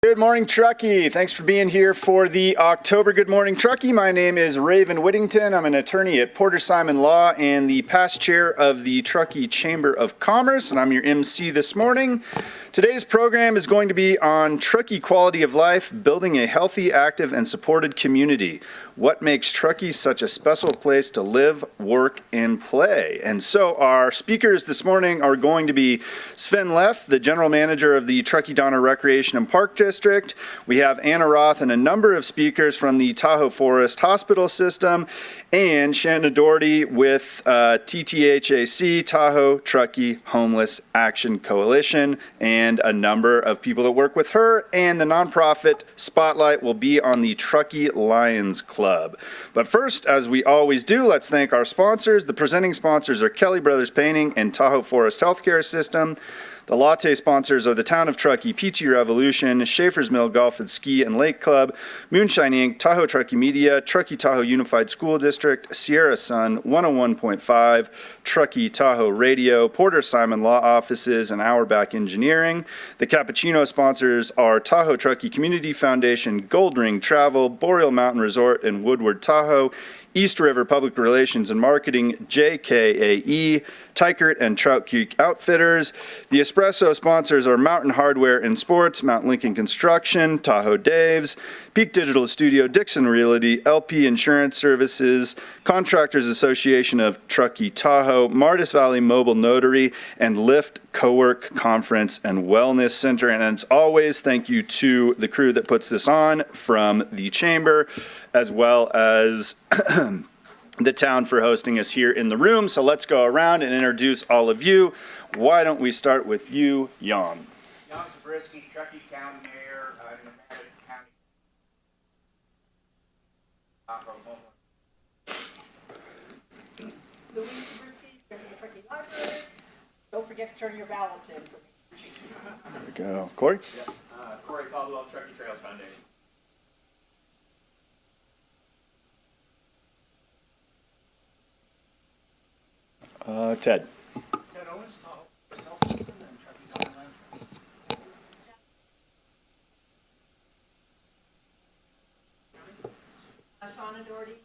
Good morning, Truckee. Thanks for being here for the October Good Morning Truckee. My name is Raven Whittington. I'm an attorney at Porter Simon Law and the past chair of the Truckee Chamber of Commerce, and I'm your MC this morning. Today's program is going to be on Truckee quality of life, building a healthy, active, and supported community. What makes Truckee such a special place to live, work, and play? And so our speakers this morning are going to be Sven Leff, the general manager of the Truckee Donner Recreation and Park District. We have Anna Roth and a number of speakers from the Tahoe Forest Hospital System, and Shannon Doherty with TTHAC, Tahoe Truckee Homeless Action Coalition, and a number of people that work with her, and the nonprofit spotlight will be on the Truckee Lions Club. But first, as we always do, let's thank our sponsors. The presenting sponsors are Kelly Brothers Painting and Tahoe Forest Healthcare System. The latte sponsors are the Town of Truckee, PT Revolution, Schaefer's Mill Golf and Ski and Lake Club, Moonshine Inc., Tahoe Truckee Media, Truckee Tahoe Unified School District, Sierra Sun 101.5, Truckee Tahoe Radio, Porter Simon Law Offices, and Auerbach Engineering. The Cappuccino sponsors are Tahoe Truckee Community Foundation, Gold Ring Travel, Boreal Mountain Resort, and Woodward Tahoe, East River Public Relations and Marketing, JKAE, Tykert and Trout Creek Outfitters. The Espresso sponsors are Mountain Hardware and Sports, Mount Lincoln Construction, Tahoe Dave's, Peak Digital Studio, Dixon Realty, LP Insurance Services, Contractors Association of Truckee Tahoe, Martis Valley Mobile Notary, and Lyft Cowork Conference and Wellness Center. And as always, thank you to the crew that puts this on from the Chamber, as well as the town for hosting us here in the room. So let's go around and introduce all of you. Why don't we start with you, Jan? Jan Zabriskie, Truckee County Mayor, Nevada County. Louise Zabriskie, President of the Truckee Library. Don't forget to turn your ballots in for me. There we go. Corey? Yep. Corey Caldwell, Truckee Trails Foundation. Ted. Ted Owens, Tahoe Health System, and Truckee Donner Land Trust. Shauna Doherty.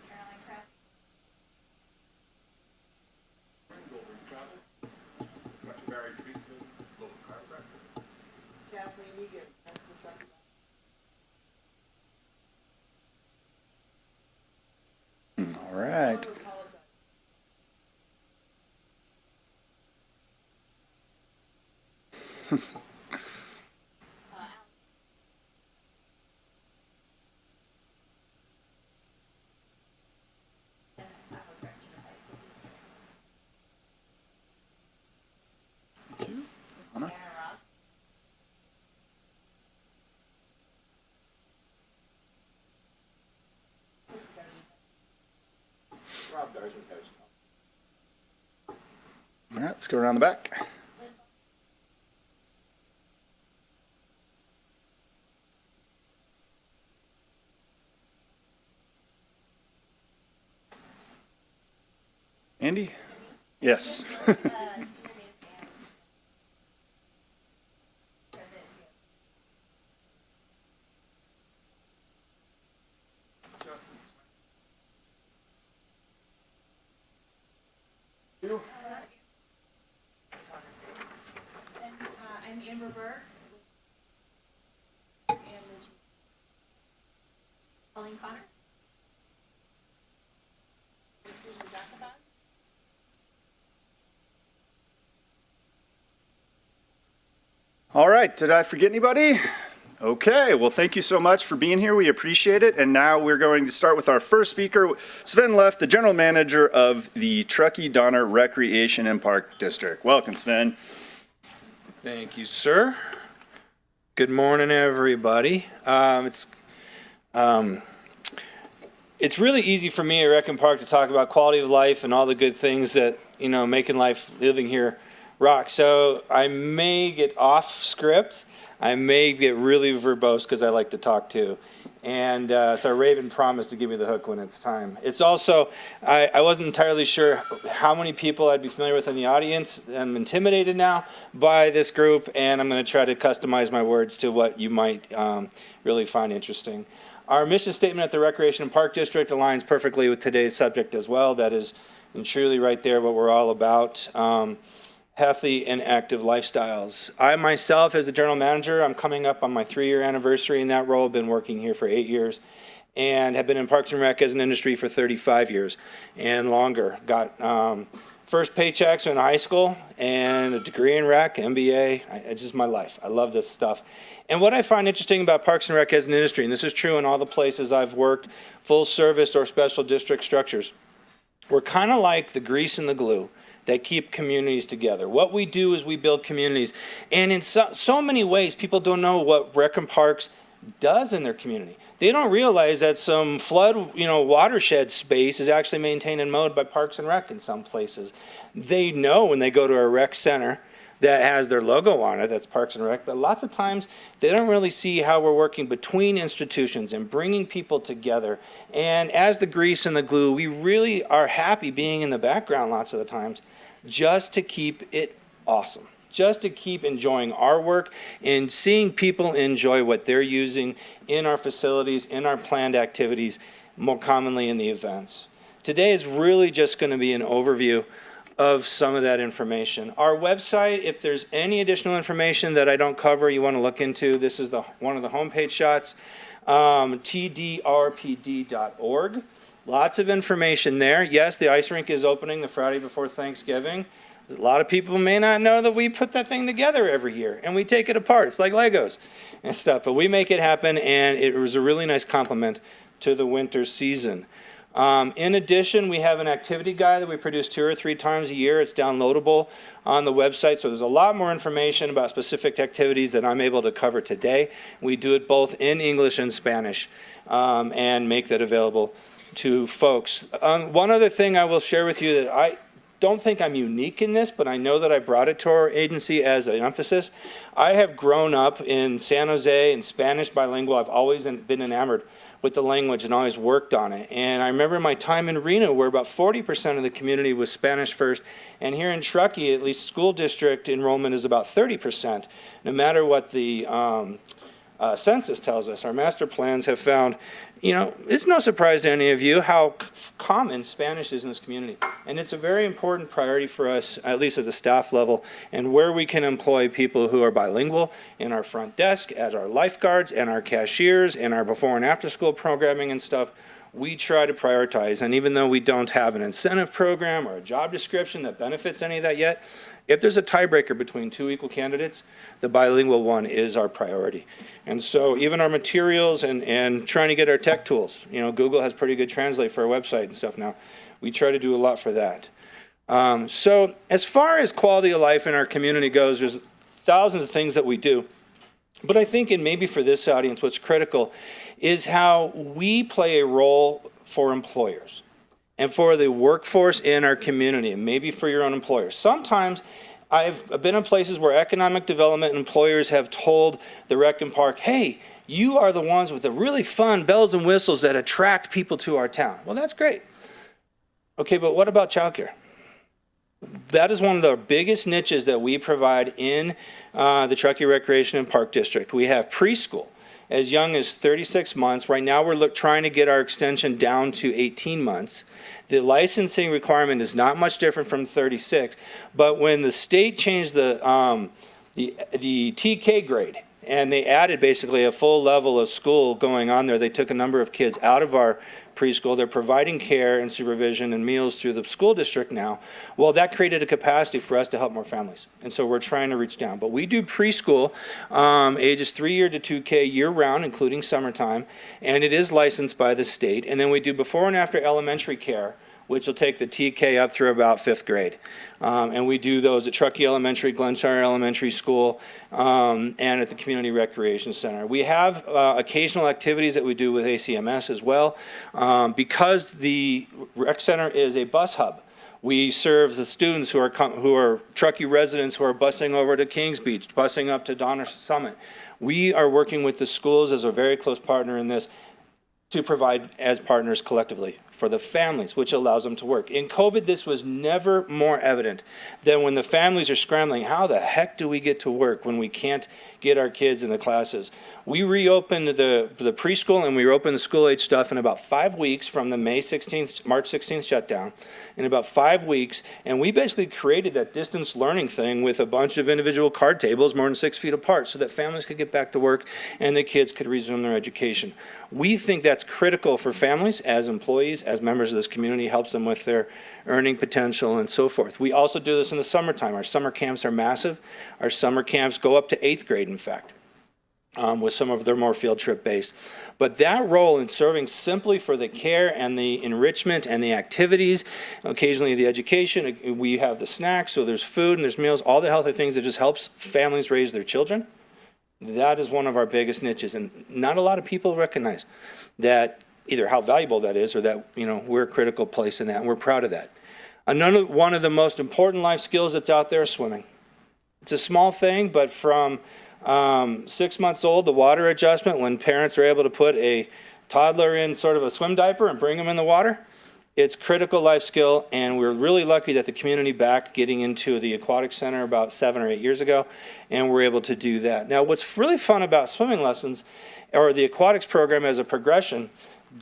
Caroline Kraft. Golden Travel. Truckee Barry Priestman, local chiropractor. Kathleen Egan. That's the Truckee. All right. Thank you. Anna? Rob Dar's with Coach. All right, let's go around the back. Andy? Yes. Justin Smith. I'm Amber Burke. And Colleen Connor. All right, did I forget anybody? Okay, well, thank you so much for being here. We appreciate it. And now we're going to start with our first speaker, Sven Leff, the general manager of the Truckee Donner Recreation and Park District. Welcome, Sven. Thank you, sir. Good morning, everybody. It's really easy for me at Rec and Park to talk about quality of life and all the good things that, making life living here rock. So I may get off script. I may get really verbose because I like to talk too. And so Raven promised to give me the hook when it's time. It's also, I wasn't entirely sure how many people I'd be familiar with in the audience. I'm intimidated now by this group, and I'm going to try to customize my words to what you might really find interesting. Our mission statement at the Recreation and Park District aligns perfectly with today's subject as well. That is truly right there what we're all about. Healthy and active lifestyles. I myself, as a general manager, I'm coming up on my 3-year anniversary in that role. I've been working here for 8 years and have been in Parks and Rec as an industry for 35 years and longer. Got first paychecks in high school and a degree in rec, MBA. It's just my life. I love this stuff. And what I find interesting about Parks and Rec as an industry, and this is true in all the places I've worked, full service or special district structures, we're kind of like the grease and the glue that keep communities together. What we do is we build communities. And in so many ways, people don't know what Rec and Parks does in their community. They don't realize that some flood, watershed space is actually maintained and mowed by Parks and Rec in some places. They know when they go to a rec center that has their logo on it, that's Parks and Rec, but lots of times they don't really see how we're working between institutions and bringing people together. And as the grease and the glue, we really are happy being in the background lots of the times, just to keep it awesome, just to keep enjoying our work and seeing people enjoy what they're using in our facilities, in our planned activities, more commonly in the events. Today is really just going to be an overview of some of that information. Our website, if there's any additional information that I don't cover you want to look into, this is one of the homepage shots, tdrpd.org. Lots of information there. Yes, the ice rink is opening the Friday before Thanksgiving. A lot of people may not know that we put that thing together every year and we take it apart. It's like Legos and stuff, but we make it happen, and it was a really nice complement to the winter season. In addition, we have an activity guide that we produce 2 or 3 times a year. It's downloadable on the website, so there's a lot more information about specific activities that I'm able to cover today. We do it both in English and Spanish, and make that available to folks. One other thing I will share with you that I don't think I'm unique in this, but I know that I brought it to our agency as an emphasis. I have grown up in San Jose and Spanish bilingual. I've always been enamored with the language and always worked on it. And I remember my time in Reno where about 40% of the community was Spanish first. And here in Truckee, at least school district enrollment is about 30%. No matter what the census tells us, our master plans have found, it's no surprise to any of you how common Spanish is in this community. And it's a very important priority for us, at least as a staff level, and where we can employ people who are bilingual in our front desk, as our lifeguards and our cashiers and our before and after school programming and stuff. We try to prioritize, and even though we don't have an incentive program or a job description that benefits any of that yet, if there's a tiebreaker between 2 equal candidates, the bilingual one is our priority. And so even our materials and trying to get our tech tools, Google has pretty good translate for our website and stuff now. We try to do a lot for that. So as far as quality of life in our community goes, there's thousands of things that we do. But I think, and maybe for this audience, what's critical is how we play a role for employers and for the workforce in our community, and maybe for your own employers. Sometimes I've been in places where economic development employers have told the Rec and Park, hey, you are the ones with the really fun bells and whistles that attract people to our town. Well, that's great. Okay, but what about childcare? That is one of the biggest niches that we provide in the Truckee Recreation and Park District. We have preschool as young as 36 months. Right now we're trying to get our extension down to 18 months. The licensing requirement is not much different from 36, but when the state changed the TK grade, and they added basically a full level of school going on there, they took a number of kids out of our preschool. They're providing care and supervision and meals through the school district now. Well, that created a capacity for us to help more families. And so we're trying to reach down. But we do preschool ages 3 year to 2K year round, including summertime. And it is licensed by the state. And then we do before and after elementary care, which will take the TK up through about 5th grade. And we do those at Truckee Elementary, Glenshire Elementary School, and at the Community Recreation Center. We have occasional activities that we do with ACMS as well. Because the rec center is a bus hub, we serve the students who are Truckee residents who are busing over to Kings Beach, busing up to Donner Summit. We are working with the schools as a very close partner in this. to provide as partners collectively for the families, which allows them to work. In COVID, this was never more evident than when the families are scrambling. How the heck do we get to work when we can't get our kids in the classes? We reopened the preschool and we reopened the school age stuff in about 5 weeks from the March 16th shutdown, in about 5 weeks. And we basically created that distance learning thing with a bunch of individual card tables more than 6 feet apart so that families could get back to work and the kids could resume their education. We think that's critical for families as employees, as members of this community, helps them with their earning potential and so forth. We also do this in the summertime. Our summer camps are massive. Our summer camps go up to 8th grade, in fact. With some of their more field trip based. But that role in serving simply for the care and the enrichment and the activities, occasionally the education, we have the snacks, so there's food and there's meals, all the healthy things that just helps families raise their children. That is one of our biggest niches, and not a lot of people recognize that, either how valuable that is or that, we're a critical place in that, and we're proud of that. Another one of the most important life skills that's out there is swimming. It's a small thing, but from 6 months old, the water adjustment, when parents are able to put a toddler in sort of a swim diaper and bring them in the water, it's critical life skill, and we're really lucky that the community backed getting into the aquatic center about 7 or 8 years ago, and we're able to do that. Now, what's really fun about swimming lessons, or the aquatics program as a progression,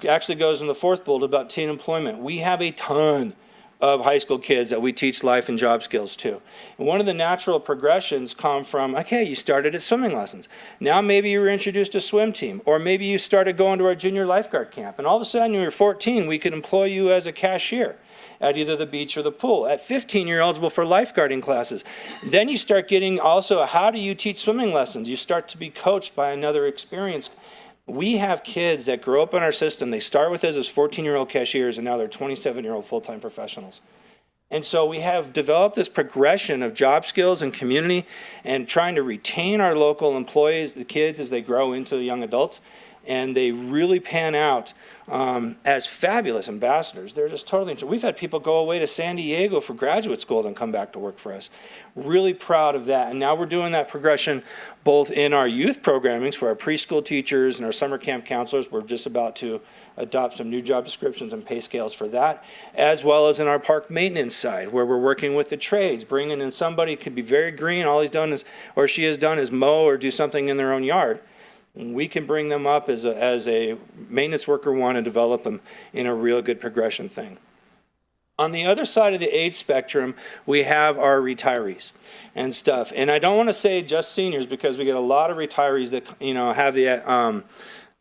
actually goes in the fourth bullet about teen employment. We have a ton of high school kids that we teach life and job skills to. And one of the natural progressions come from, okay, you started at swimming lessons. Now maybe you were introduced to swim team, or maybe you started going to our junior lifeguard camp. And all of a sudden, when you're 14, we could employ you as a cashier at either the beach or the pool. At 15, you're eligible for lifeguarding classes. Then you start getting also, how do you teach swimming lessons? You start to be coached by another experienced. We have kids that grow up in our system. They start with us as 14-year-old cashiers, and now they're 27-year-old full-time professionals. And so we have developed this progression of job skills and community and trying to retain our local employees, the kids, as they grow into young adults. And they really pan out as fabulous ambassadors. They're just totally interesting. We've had people go away to San Diego for graduate school and come back to work for us. Really proud of that. And now we're doing that progression both in our youth programmings for our preschool teachers and our summer camp counselors. We're just about to adopt some new job descriptions and pay scales for that, as well as in our park maintenance side, where we're working with the trades, bringing in somebody could be very green. All he's done is, or she has done, is mow or do something in their own yard. We can bring them up as a maintenance worker one and develop them in a real good progression thing. On the other side of the age spectrum, we have our retirees and stuff. And I don't want to say just seniors, because we get a lot of retirees that have the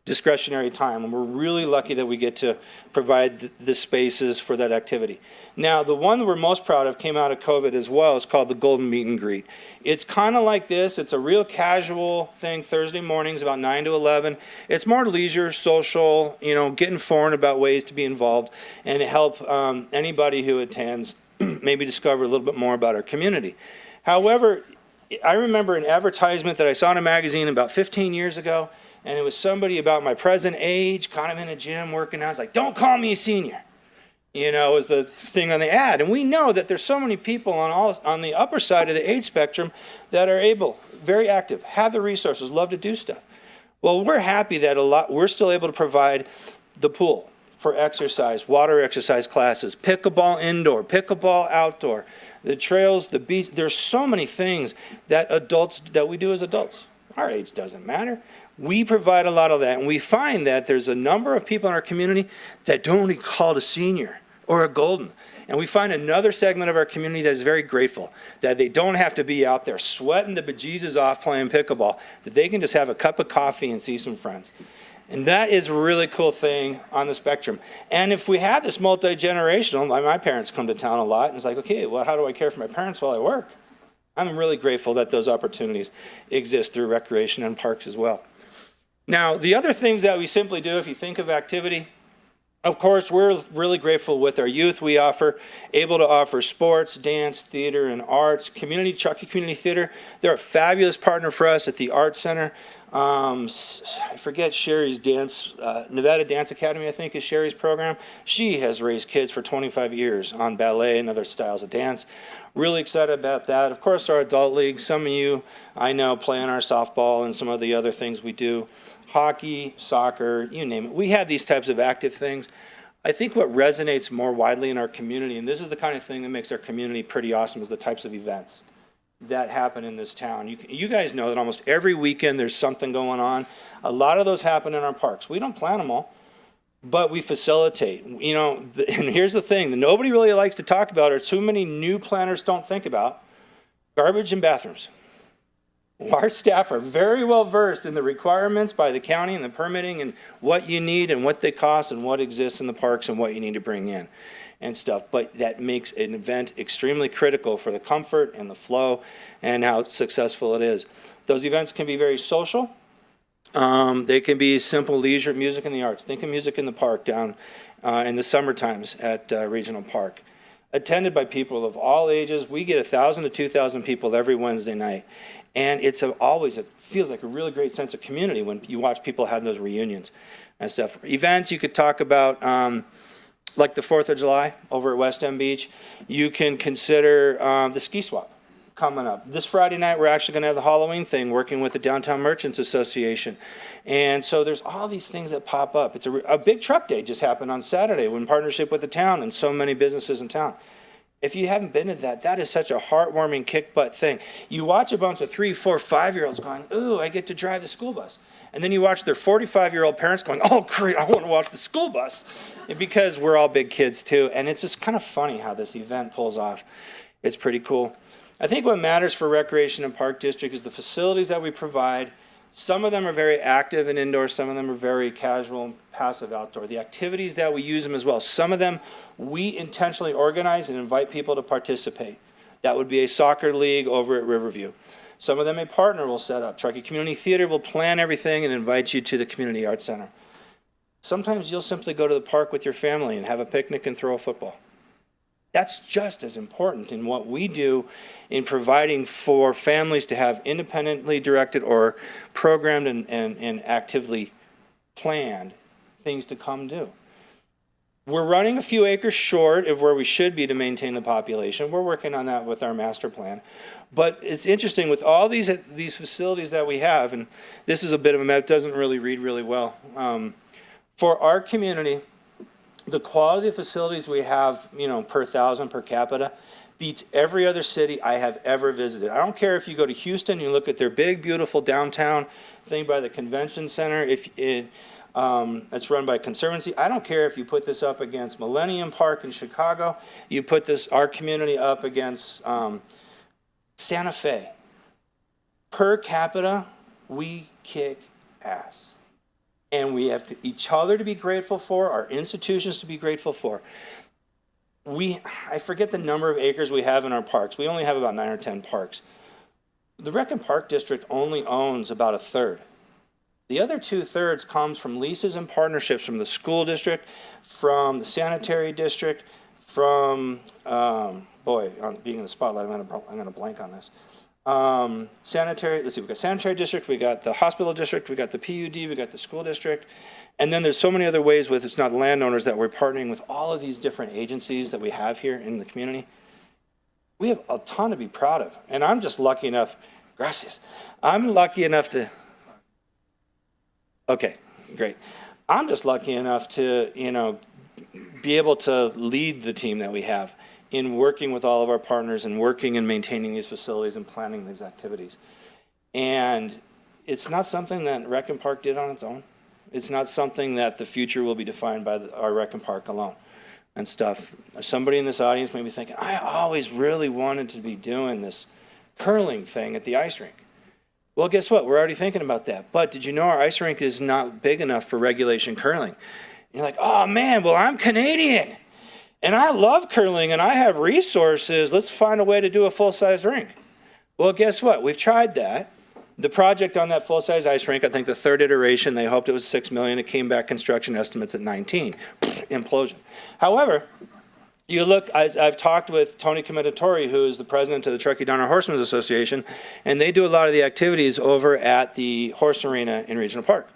discretionary time, and we're really lucky that we get to provide the spaces for that activity. Now, the one that we're most proud of came out of COVID as well. It's called the Golden Meet and Greet. It's kind of like this. It's a real casual thing, Thursday mornings about 9 to 11. It's more leisure, social, get informed about ways to be involved and help anybody who attends maybe discover a little bit more about our community. However, I remember an advertisement that I saw in a magazine about 15 years ago, and it was somebody about my present age, kind of in a gym working out. I was like, don't call me a senior. Was the thing on the ad. And we know that there's so many people on the upper side of the age spectrum that are able, very active, have the resources, love to do stuff. Well, we're happy that we're still able to provide the pool for exercise, water exercise classes, pickleball indoor, pickleball outdoor, the trails, the beach. There's so many things that we do as adults. Our age doesn't matter. We provide a lot of that, and we find that there's a number of people in our community that don't get called a senior or a golden. And we find another segment of our community that is very grateful that they don't have to be out there sweating the bejesus off playing pickleball, that they can just have a cup of coffee and see some friends. And that is a really cool thing on the spectrum. And if we have this multi-generational, my parents come to town a lot, and it's like, okay, well, how do I care for my parents while I work? I'm really grateful that those opportunities exist through recreation and parks as well. Now, the other things that we simply do, if you think of activity, of course, we're really grateful with our youth. We able to offer sports, dance, theater, and arts. Truckee Community Theater, they're a fabulous partner for us at the Art Center. I forget Sherry's dance, Nevada Dance Academy, I think is Sherry's program. She has raised kids for 25 years on ballet and other styles of dance. Really excited about that. Of course, our adult league, some of you I know play in our softball and some of the other things we do. Hockey, soccer, you name it. We have these types of active things. I think what resonates more widely in our community, and this is the kind of thing that makes our community pretty awesome, is the types of events that happen in this town. You guys know that almost every weekend there's something going on. A lot of those happen in our parks. We don't plan them all, but we facilitate. You know, and here's the thing that nobody really likes to talk about, or too many new planners don't think about: garbage and bathrooms. Our staff are very well versed in the requirements by the county and the permitting and what you need and what they cost and what exists in the parks and what you need to bring in and stuff. But that makes an event extremely critical for the comfort and the flow and how successful it is. Those events can be very social. They can be simple leisure, music and the arts. Think of music in the park down in the summer times at Regional Park. Attended by people of all ages. We get 1,000 to 2,000 people every Wednesday night. And it's always, it feels like a really great sense of community when you watch people have those reunions and stuff. Events you could talk about, like the 4th of July over at West End Beach. You can consider the ski swap coming up. This Friday night, we're actually going to have the Halloween thing working with the Downtown Merchants Association. And so there's all these things that pop up. It's a big truck day just happened on Saturday in partnership with the town and so many businesses in town. If you haven't been to that, that is such a heartwarming, kick-butt thing. You watch a bunch of 3, 4, 5-year-olds going, ooh, I get to drive the school bus. And then you watch their 45-year-old parents going, oh, great, I want to watch the school bus. Because we're all big kids, too. And it's just kind of funny how this event pulls off. It's pretty cool. I think what matters for Recreation and Park District is the facilities that we provide. Some of them are very active and indoor. Some of them are very casual and passive outdoor. The activities that we use them as well. Some of them we intentionally organize and invite people to participate. That would be a soccer league over at Riverview. Some of them a partner will set up. Truckee Community Theater will plan everything and invite you to the Community Arts Center. Sometimes you'll simply go to the park with your family and have a picnic and throw a football. That's just as important in what we do in providing for families to have independently directed or programmed and actively planned things to come do. We're running a few acres short of where we should be to maintain the population. We're working on that with our master plan. But it's interesting with all these facilities that we have, and this is a bit of a map, it doesn't really read really well. For our community, the quality of facilities we have, per 1,000 per capita beats every other city I have ever visited. I don't care if you go to Houston, you look at their big, beautiful downtown thing by the convention center. It's run by Conservancy. I don't care if you put this up against Millennium Park in Chicago. You put our community up against Santa Fe. Per capita, we kick ass. And we have each other to be grateful for, our institutions to be grateful for. I forget the number of acres we have in our parks. We only have about 9 or 10 parks. The Rec and Park District only owns about a third. The other 2/3 comes from leases and partnerships from the school district, from the sanitary district, from, being in the spotlight, I'm going to blank on this. Sanitary, let's see, we got sanitary district, we got the hospital district, we got the PUD, we got the school district, and then there's so many other ways with it's not landowners that we're partnering with all of these different agencies that we have here in the community. We have a ton to be proud of, and I'm just lucky enough, gracias, I'm lucky enough to, okay, great. I'm just lucky enough to, be able to lead the team that we have in working with all of our partners and working and maintaining these facilities and planning these activities. And it's not something that Rec and Park did on its own. It's not something that the future will be defined by our Rec and Park alone and stuff. Somebody in this audience may be thinking, I always really wanted to be doing this curling thing at the ice rink. Well, guess what? We're already thinking about that. But did you know our ice rink is not big enough for regulation curling? And you're like, oh man, well, I'm Canadian. And I love curling and I have resources. Let's find a way to do a full-size rink. Well, guess what? We've tried that. The project on that full-size ice rink, I think the third iteration, they hoped it was $6 million. It came back construction estimates at 19. Implosion. However, You look, as I've talked with Tony Commendatore, who is the president of the Truckee Donner Horsemen's Association, and they do a lot of the activities over at the horse arena in Regional Park.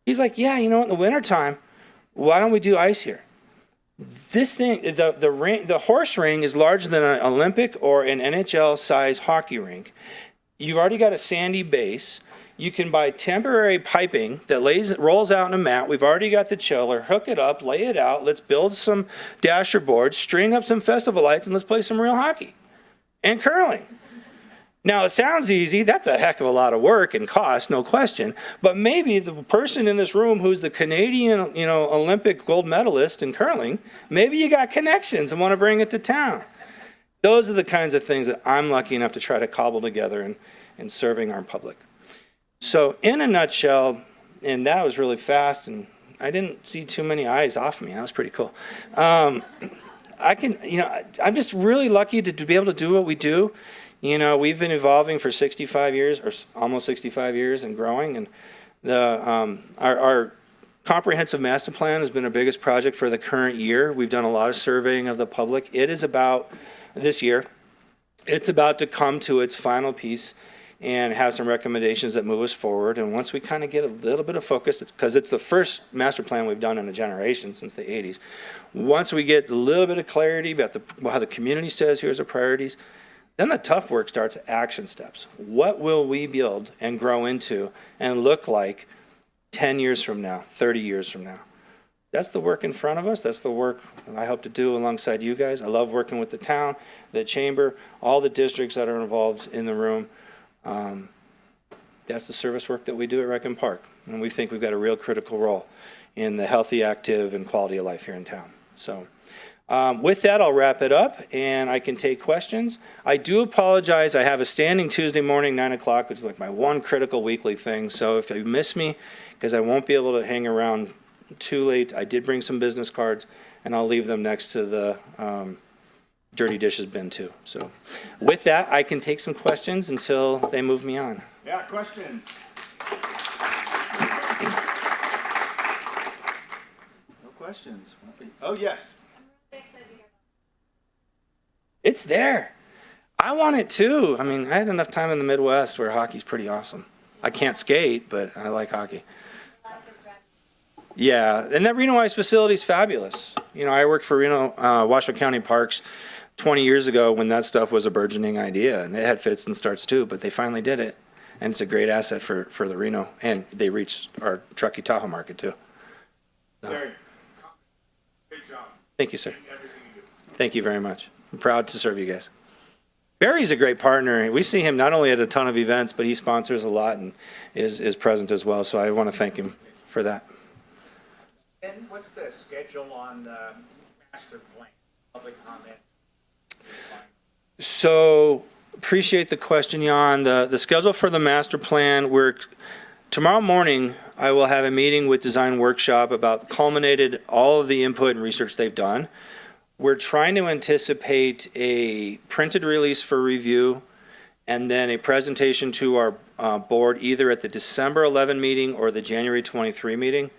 He's like, yeah, you know what, in the wintertime, why don't we do ice here? This thing, the horse ring is larger than an Olympic or an NHL size hockey rink. You've already got a sandy base. You can buy temporary piping that rolls out in a mat. We've already got the chiller. Hook it up, lay it out. Let's build some dasher boards, string up some festival lights, and let's play some real hockey and curling. Now, it sounds easy. That's a heck of a lot of work and cost, no question. But maybe the person in this room who's the Canadian, Olympic gold medalist in curling, maybe you got connections and want to bring it to town. Those are the kinds of things that I'm lucky enough to try to cobble together in serving our public. So in a nutshell, and that was really fast, and I didn't see too many eyes off me. That was pretty cool. I'm just really lucky to be able to do what we do. We've been evolving for 65 years, or almost 65 years, and growing. And our comprehensive master plan has been our biggest project for the current year. We've done a lot of surveying of the public. It is about, this year, it's about to come to its final piece and have some recommendations that move us forward. And once we kind of get a little bit of focus, because it's the first master plan we've done in a generation since the 80s. Once we get a little bit of clarity about how the community says, here's our priorities, then the tough work starts, action steps. What will we build and grow into and look like 10 years from now, 30 years from now? That's the work in front of us. That's the work I hope to do alongside you guys. I love working with the town, the chamber, all the districts that are involved in the room. That's the service work that we do at Rec and Park. And we think we've got a real critical role in the healthy, active, and quality of life here in town. So with that, I'll wrap it up, and I can take questions. I do apologize. I have a standing Tuesday morning, 9 o'clock, which is like my one critical weekly thing. So if you miss me, because I won't be able to hang around too late, I did bring some business cards, and I'll leave them next to the dirty dishes bin too. So with that, I can take some questions until they move me on. Yeah, questions? No questions. Oh, yes. It's there. I want it too. I mean, I had enough time in the Midwest where hockey's pretty awesome. I can't skate, but I like hockey. Yeah, and that Reno Ice facility is fabulous. I worked for Reno, Washoe County Parks 20 years ago when that stuff was a burgeoning idea, and it had fits and starts too, but they finally did it, and it's a great asset for the Reno, and they reached our Truckee Tahoe market too. Very good job. Thank you, sir. Everything you do. Thank you very much. I'm proud to serve you guys. Barry's a great partner. We see him not only at a ton of events, but he sponsors a lot and is present as well, so I want to thank him for that. And what's the schedule on the master plan, public comment? So appreciate the question, Jan. The schedule for the master plan, tomorrow morning, I will have a meeting with Design Workshop about culminated all of the input and research they've done. We're trying to anticipate a printed release for review and then a presentation to our board either at the December 11 meeting or the January 23 meeting.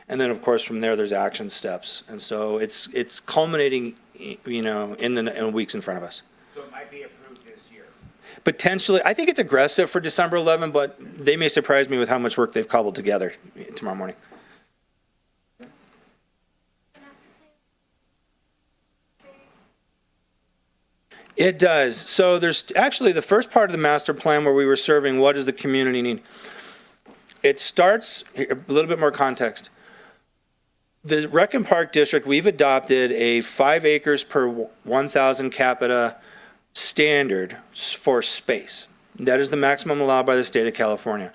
And then, of course, from there, there's action steps. And so it's culminating, in the weeks in front of us. So it might be approved this year. Potentially, I think it's aggressive for December 11, but they may surprise me with how much work they've cobbled together tomorrow morning. It does. So there's actually the first part of the master plan where we were serving what does the community need. It starts, a little bit more context. The Rec and Park District, we've adopted a 5 acres per 1,000 capita standard for space. That is the maximum allowed by the state of California.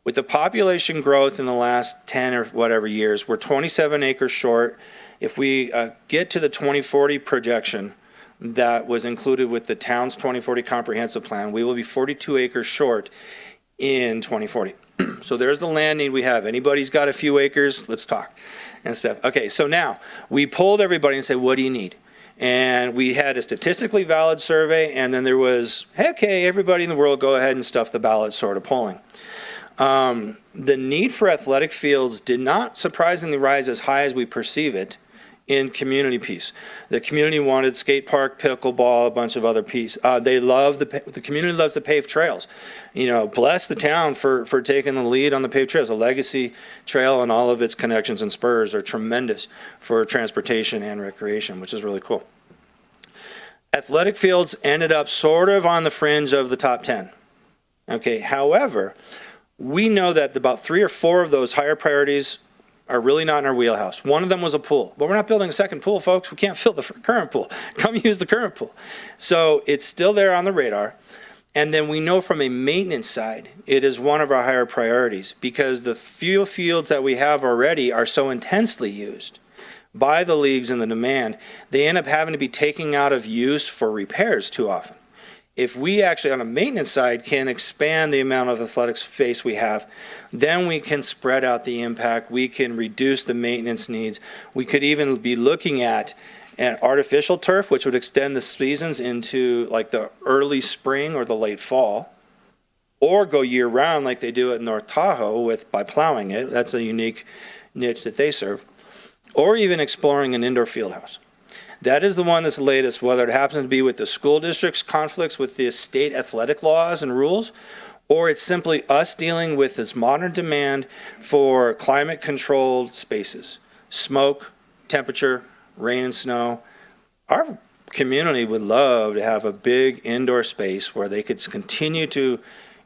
With the population growth in the last 10 or whatever years, we're 27 acres short. If we get to the 2040 projection that was included with the town's 2040 comprehensive plan, we will be 42 acres short in 2040. So there's the land need we have. Anybody's got a few acres, let's talk and stuff. Okay, so now we polled everybody and said, what do you need? And we had a statistically valid survey, and then there was, hey, okay, everybody in the world go ahead and stuff the ballot sort of polling. The need for athletic fields did not surprisingly rise as high as we perceive it in community piece. The community wanted skate park, pickleball, a bunch of other piece. They love the community loves the paved trails. Bless the town for taking the lead on the paved trails. The Legacy Trail and all of its connections and spurs are tremendous for transportation and recreation, which is really cool. Athletic fields ended up sort of on the fringe of the top 10. Okay, however, we know that about 3 or 4 of those higher priorities are really not in our wheelhouse. One of them was a pool, but we're not building a second pool, folks. We can't fill the current pool. Come use the current pool. So it's still there on the radar. And then we know from a maintenance side, it is one of our higher priorities because the few fields that we have already are so intensely used by the leagues and the demand, they end up having to be taken out of use for repairs too often. If we actually, on a maintenance side, can expand the amount of athletic space we have, then we can spread out the impact. We can reduce the maintenance needs. We could even be looking at an artificial turf, which would extend the seasons into like the early spring or the late fall, or go year round like they do at North Tahoe by plowing it. That's a unique niche that they serve. Or even exploring an indoor field house. That is the one that's the latest, whether it happens to be with the school district's conflicts with the state athletic laws and rules, or it's simply us dealing with this modern demand for climate-controlled spaces. Smoke, temperature, rain and snow. Our community would love to have a big indoor space where they could continue to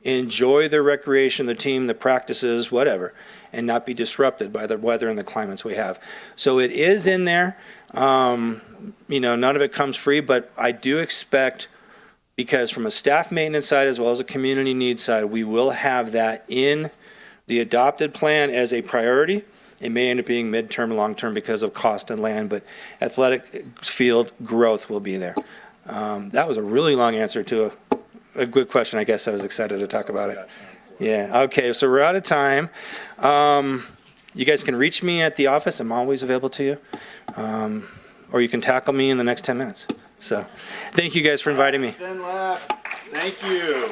enjoy their recreation, the team, the practices, whatever, and not be disrupted by the weather and the climates we have. So it is in there. None of it comes free, but I do expect, because from a staff maintenance side as well as a community needs side, we will have that in the adopted plan as a priority. It may end up being midterm, long-term because of cost and land, but athletic field growth will be there. That was a really long answer to a good question. I guess I was excited to talk about it. Yeah, okay, so we're out of time. You guys can reach me at the office. I'm always available to you. Or you can tackle me in the next 10 minutes. So thank you guys for inviting me. Then left. Thank you.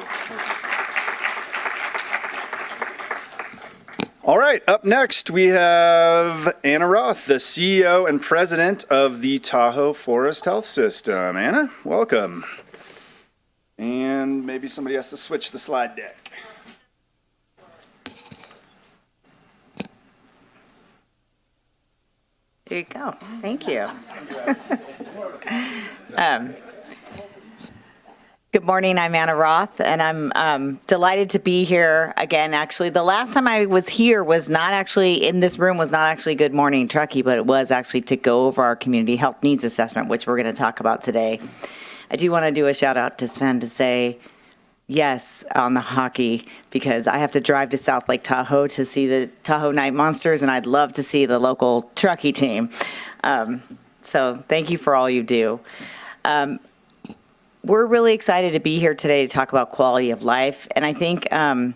All right, up next we have Anna Roth, the CEO and president of the Tahoe Forest Health System. Anna, welcome. And maybe somebody has to switch the slide deck. There you go. Thank you. Good morning. I'm Anna Roth, and I'm delighted to be here again. Actually, the last time I was here was not actually in this room, was not actually Good Morning Truckee, but it was actually to go over our community health needs assessment, which we're going to talk about today. I do want to do a shout out to Sven to say yes on the hockey, because I have to drive to South Lake Tahoe to see the Tahoe Night Monsters, and I'd love to see the local Truckee team. So thank you for all you do. We're really excited to be here today to talk about quality of life. And I think a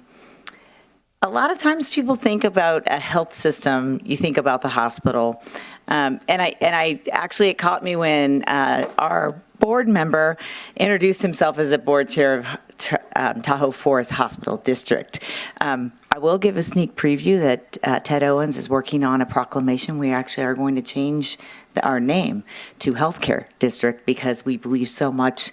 lot of times people think about a health system, you think about the hospital. And I actually, it caught me when our board member introduced himself as a board chair of Tahoe Forest Hospital District. I will give a sneak preview that Ted Owens is working on a proclamation. We actually are going to change our name to Healthcare District, because we believe so much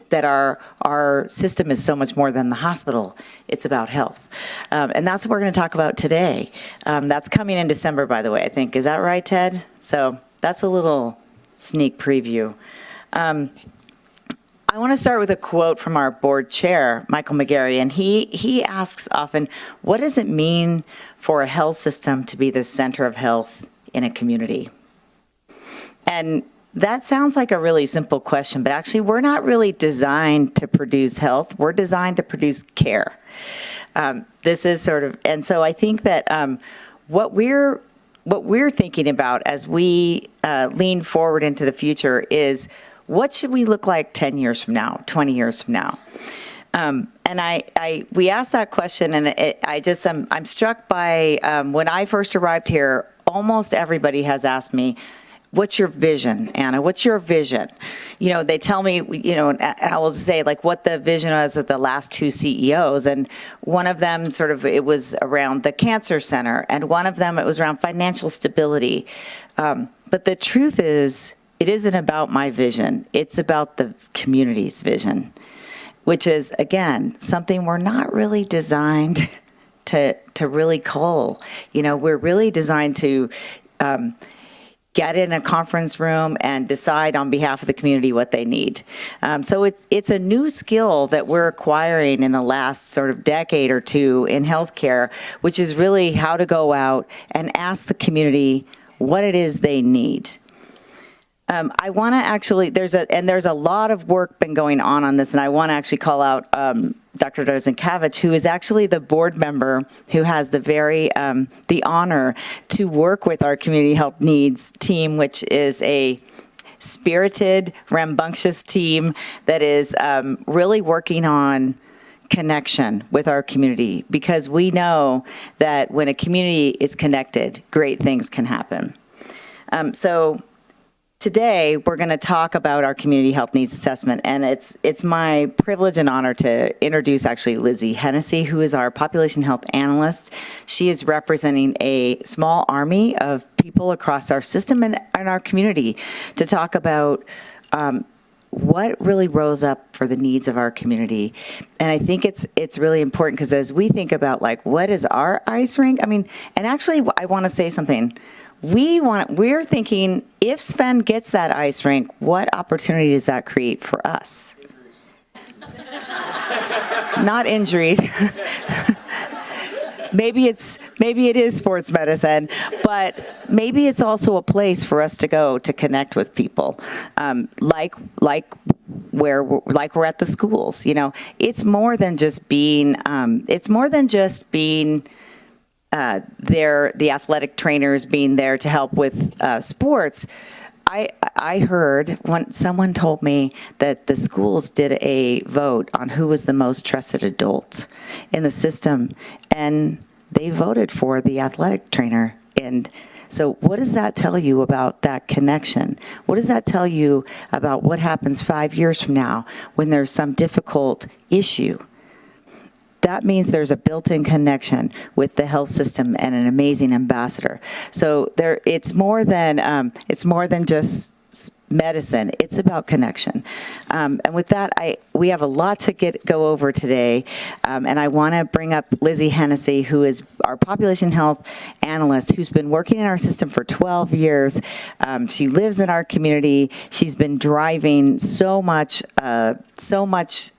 that our system is so much more than the hospital. It's about health. And that's what we're going to talk about today. That's coming in December, by the way, I think. Is that right, Ted? So that's a little sneak preview. I want to start with a quote from our board chair, Michael McGarry, and he asks often, what does it mean for a health system to be the center of health in a community? And that sounds like a really simple question, but actually we're not really designed to produce health. We're designed to produce care. This is sort of, and so I think that what we're thinking about as we lean forward into the future is, what should we look like 10 years from now, 20 years from now? And we asked that question, and I'm struck by when I first arrived here, almost everybody has asked me, what's your vision, Anna? What's your vision? They tell me, and I will say like what the vision was of the last 2 CEOs. And one of them it was around the cancer center. And one of them, it was around financial stability. But the truth is, it isn't about my vision. It's about the community's vision, which is, again, something we're not really designed to really cull. You know, we're really designed to get in a conference room and decide on behalf of the community what they need. So it's a new skill that we're acquiring in the last sort of decade or two in healthcare, which is really how to go out and ask the community what it is they need. I want to actually, there's a lot of work been going on this, and I want to actually call out Dr. Darzinkavich, who is actually the board member who has the honor to work with our community health needs team, which is a spirited, rambunctious team that is really working on connection with our community, because we know that when a community is connected, great things can happen. So today, we're going to talk about our community health needs assessment, and it's my privilege and honor to introduce actually Lizzie Hennessy, who is our population health analyst. She is representing a small army of people across our system and our community to talk about what really rose up for the needs of our community. And I think it's really important, because as we think about like, what is our ice rink? I mean, and actually I want to say something. We're thinking, if Sven gets that ice rink, what opportunity does that create for us? Not injuries. Maybe it is sports medicine, but maybe it's also a place for us to go to connect with people, like we're at the schools. You know, it's more than just being. The athletic trainers being there to help with sports. I heard someone told me that the schools did a vote on who was the most trusted adult in the system, and they voted for the athletic trainer. And so what does that tell you about that connection? What does that tell you about what happens 5 years from now when there's some difficult issue? That means there's a built-in connection with the health system and an amazing ambassador. So it's more than just medicine. It's about connection. And with that, we have a lot to go over today. And I want to bring up Lizzie Hennessy, who is our population health analyst, who's been working in our system for 12 years. She lives in our community. She's been driving so much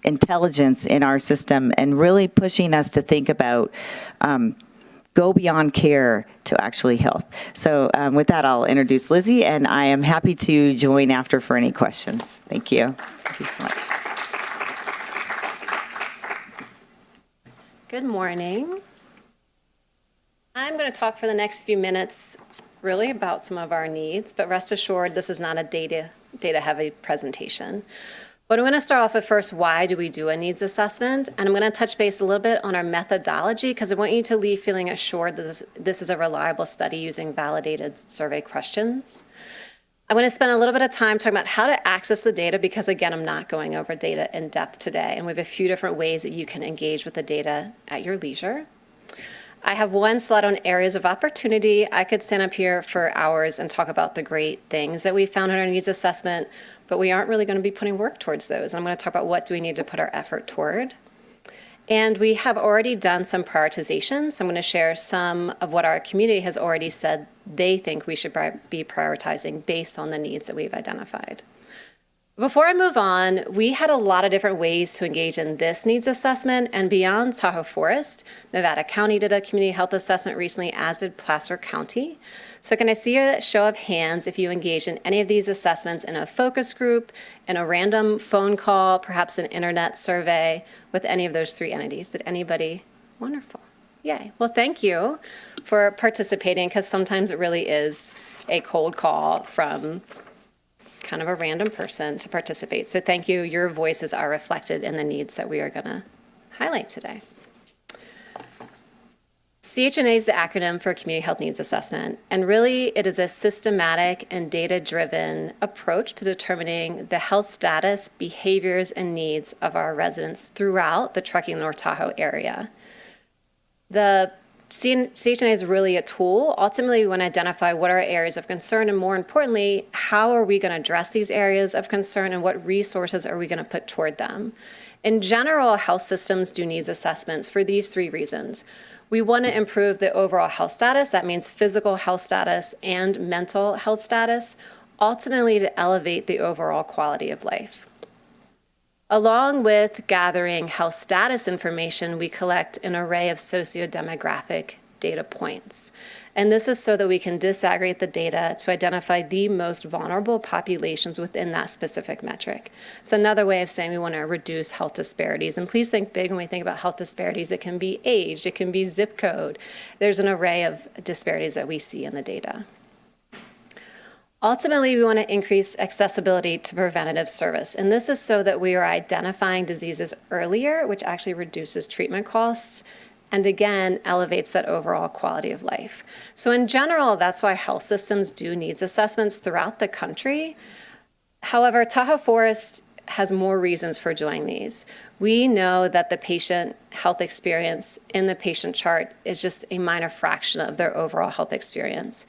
intelligence in our system and really pushing us to think about go beyond care to actually health. So with that, I'll introduce Lizzie, and I am happy to join after for any questions. Thank you. Thank you so much. Good morning. I'm going to talk for the next few minutes really about some of our needs, but rest assured this is not a data-heavy presentation. But I'm going to start off with first, why do we do a needs assessment? And I'm going to touch base a little bit on our methodology, because I want you to leave feeling assured that this is a reliable study using validated survey questions. I'm going to spend a little bit of time talking about how to access the data, because again, I'm not going over data in depth today. And we have a few different ways that you can engage with the data at your leisure. I have one slide on areas of opportunity. I could stand up here for hours and talk about the great things that we found in our needs assessment, but we aren't really going to be putting work towards those. I'm going to talk about what do we need to put our effort toward. And we have already done some prioritization. So I'm going to share some of what our community has already said they think we should be prioritizing based on the needs that we've identified. Before I move on, we had a lot of different ways to engage in this needs assessment, and beyond Tahoe Forest, Nevada County did a community health assessment recently, as did Placer County. So can I see a show of hands if you engage in any of these assessments in a focus group, in a random phone call, perhaps an internet survey with any of those three entities? Did anybody? Wonderful. Yay. Well, thank you for participating, because sometimes it really is a cold call from kind of a random person to participate. So thank you. Your voices are reflected in the needs that we are going to highlight today. CHNA is the acronym for Community Health Needs Assessment, and really it is a systematic and data-driven approach to determining the health status, behaviors, and needs of our residents throughout the Truckee North Tahoe area. The CHNA is really a tool. Ultimately, we want to identify what are areas of concern, and more importantly, how are we going to address these areas of concern and what resources are we going to put toward them. In general, health systems do needs assessments for these three reasons. We want to improve the overall health status. That means physical health status and mental health status, ultimately to elevate the overall quality of life. Along with gathering health status information, we collect an array of sociodemographic data points. And this is so that we can disaggregate the data to identify the most vulnerable populations within that specific metric. It's another way of saying we want to reduce health disparities. And please think big when we think about health disparities. It can be age, it can be zip code. There's an array of disparities that we see in the data. Ultimately, we want to increase accessibility to preventative service. And this is so that we are identifying diseases earlier, which actually reduces treatment costs, and again, elevates that overall quality of life. So in general, that's why health systems do needs assessments throughout the country. However, Tahoe Forest has more reasons for doing these. We know that the patient health experience in the patient chart is just a minor fraction of their overall health experience.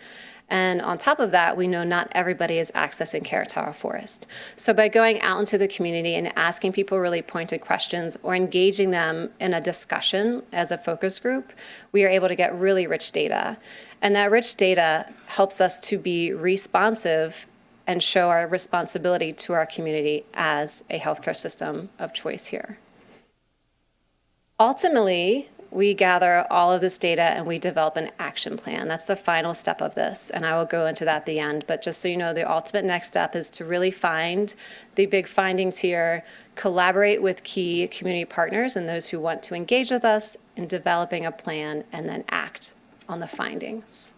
And on top of that, we know not everybody is accessing care at Tahoe Forest. So by going out into the community and asking people really pointed questions or engaging them in a discussion as a focus group, we are able to get really rich data. And that rich data helps us to be responsive and show our responsibility to our community as a healthcare system of choice here. Ultimately, we gather all of this data and we develop an action plan. That's the final step of this, and I will go into that at the end. But just so you know, the ultimate next step is to really find the big findings here, collaborate with key community partners and those who want to engage with us in developing a plan, and then act on the findings.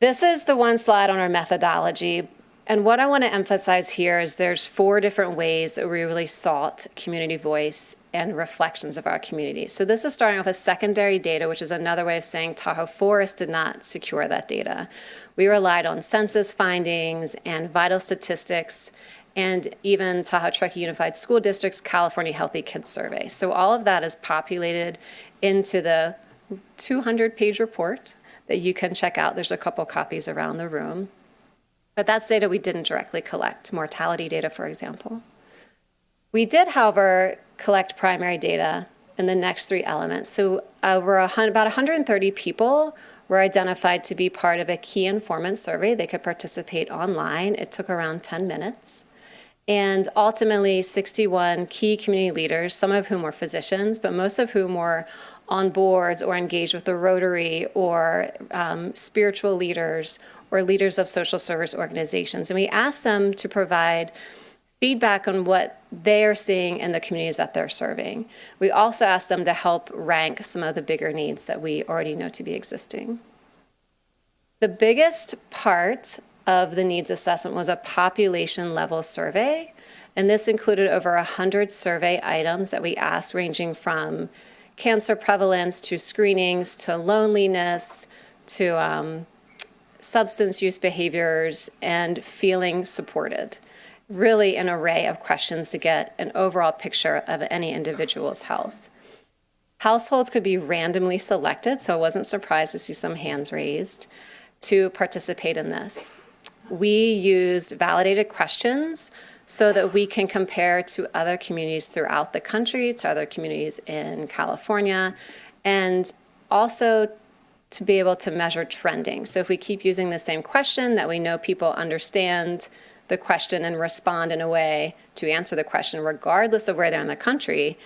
This is the one slide on our methodology. And what I want to emphasize here is there's 4 different ways that we really sought community voice and reflections of our community. So this is starting off with secondary data, which is another way of saying Tahoe Forest did not secure that data. We relied on census findings and vital statistics, and even Tahoe Truckee Unified School District's California Healthy Kids Survey. So all of that is populated into the 200-page report that you can check out. There's a couple copies around the room. But that's data we didn't directly collect, mortality data, for example. We did, however, collect primary data in the next 3 elements. So about 130 people were identified to be part of a key informant survey. They could participate online. It took around 10 minutes. And ultimately, 61 key community leaders, some of whom were physicians, but most of whom were on boards or engaged with the Rotary or spiritual leaders or leaders of social service organizations. And we asked them to provide feedback on what they are seeing in the communities that they're serving. We also asked them to help rank some of the bigger needs that we already know to be existing. The biggest part of the needs assessment was a population level survey. And this included over 100 survey items that we asked, ranging from cancer prevalence to screenings to loneliness to substance use behaviors and feeling supported. Really an array of questions to get an overall picture of any individual's health. Households could be randomly selected, so I wasn't surprised to see some hands raised, to participate in this. We used validated questions so that we can compare to other communities throughout the country, to other communities in California, and also to be able to measure trending. So if we keep using the same question that we know people understand the question and respond in a way to answer the question regardless of where they're in the country,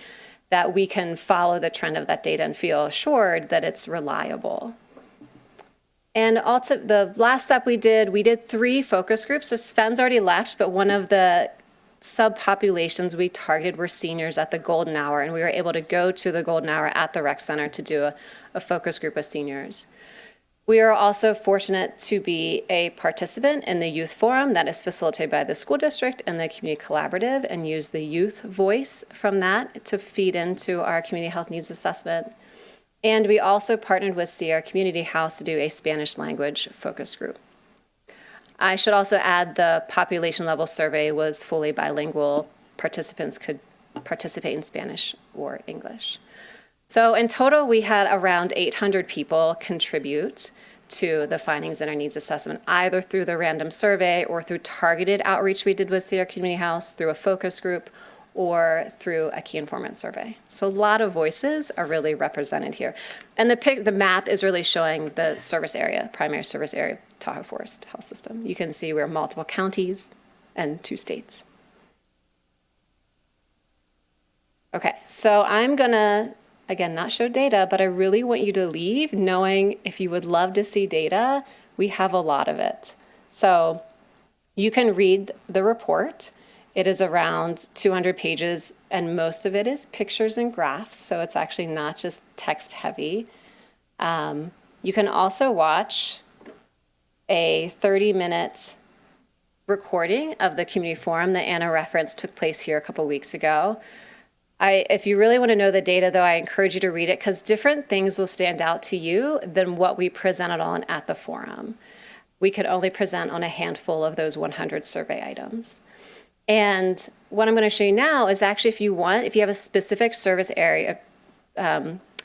that we can follow the trend of that data and feel assured that it's reliable. And also the last step we did 3 focus groups. So Sven's already left, but one of the subpopulations we targeted were seniors at the golden hour, and we were able to go to the golden hour at the rec center to do a focus group with seniors. We are also fortunate to be a participant in the youth forum that is facilitated by the school district and the community collaborative, and use the youth voice from that to feed into our community health needs assessment. And we also partnered with Sierra Community House to do a Spanish language focus group. I should also add the population level survey was fully bilingual. Participants could participate in Spanish or English. So in total, we had around 800 people contribute to the findings in our needs assessment, either through the random survey or through targeted outreach we did with Sierra Community House, through a focus group, or through a key informant survey. So a lot of voices are really represented here. And the map is really showing the service area, primary service area, Tahoe Forest Health System. You can see we're multiple counties and 2 states. Okay, so I'm gonna, again, not show data, but I really want you to leave knowing if you would love to see data, we have a lot of it. So you can read the report. It is around 200 pages, and most of it is pictures and graphs, so it's actually not just text heavy. You can also watch a 30-minute recording of the community forum that Anna referenced took place here a couple weeks ago. If you really want to know the data, though, I encourage you to read it because different things will stand out to you than what we presented on at the forum. We could only present on a handful of those 100 survey items. And what I'm going to show you now is actually if you have a specific service area,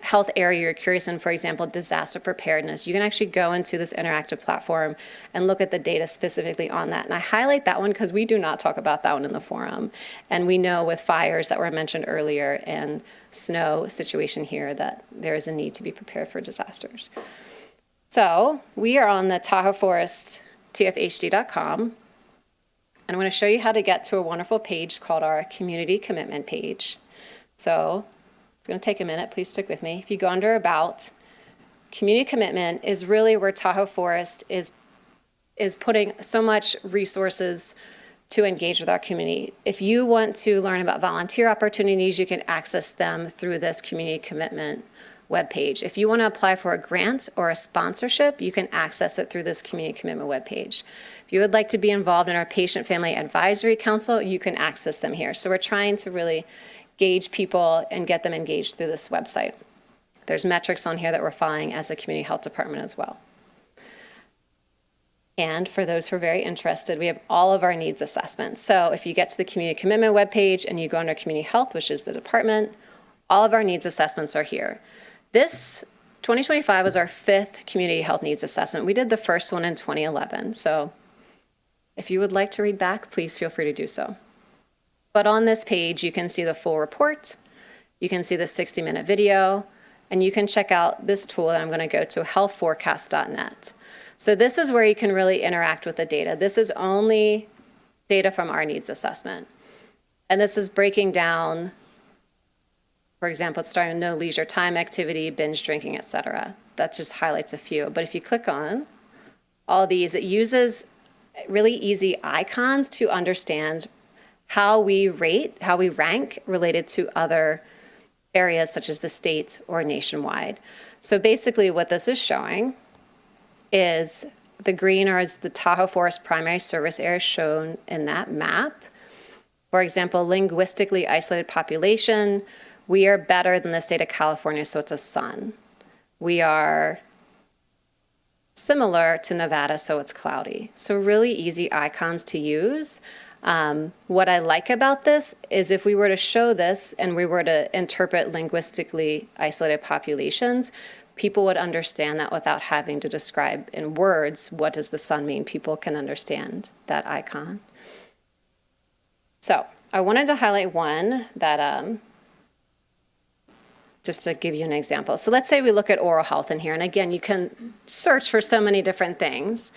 health area you're curious in, for example, disaster preparedness, you can actually go into this interactive platform and look at the data specifically on that. And I highlight that one because we do not talk about that one in the forum. And we know with fires that were mentioned earlier and snow situation here that there is a need to be prepared for disasters. So we are on the Tahoe Forest, tfhd.com. And I'm going to show you how to get to a wonderful page called our community commitment page. So it's going to take a minute. Please stick with me. If you go under About, community commitment is really where Tahoe Forest is putting so much resources to engage with our community. If you want to learn about volunteer opportunities, you can access them through this community commitment webpage. If you want to apply for a grant or a sponsorship, you can access it through this community commitment webpage. If you would like to be involved in our Patient Family Advisory Council, you can access them here. So we're trying to really gauge people and get them engaged through this website. There's metrics on here that we're following as a community health department as well. And for those who are very interested, we have all of our needs assessments. So if you get to the community commitment webpage and you go under community health, which is the department, all of our needs assessments are here. This 2025 was our 5th community health needs assessment. We did the first one in 2011. So if you would like to read back, please feel free to do so. But on this page, you can see the full report, you can see the 60-minute video, and you can check out this tool that I'm going to go to, healthforecast.net. So this is where you can really interact with the data. This is only data from our needs assessment. And this is breaking down, for example, it's starting with no leisure time activity, binge drinking, et cetera. That just highlights a few. But if you click on all these, it uses really easy icons to understand how we rank related to other areas such as the state or nationwide. So basically what this is showing is the green is the Tahoe Forest primary service area shown in that map. For example, linguistically isolated population, we are better than the state of California, so it's a sun. We are similar to Nevada, so it's cloudy. So really easy icons to use. What I like about this is if we were to show this and we were to interpret linguistically isolated populations, people would understand that without having to describe in words what does the sun mean. People can understand that icon. So I wanted to highlight one that just to give you an example. So let's say we look at oral health in here. And again, you can search for so many different things.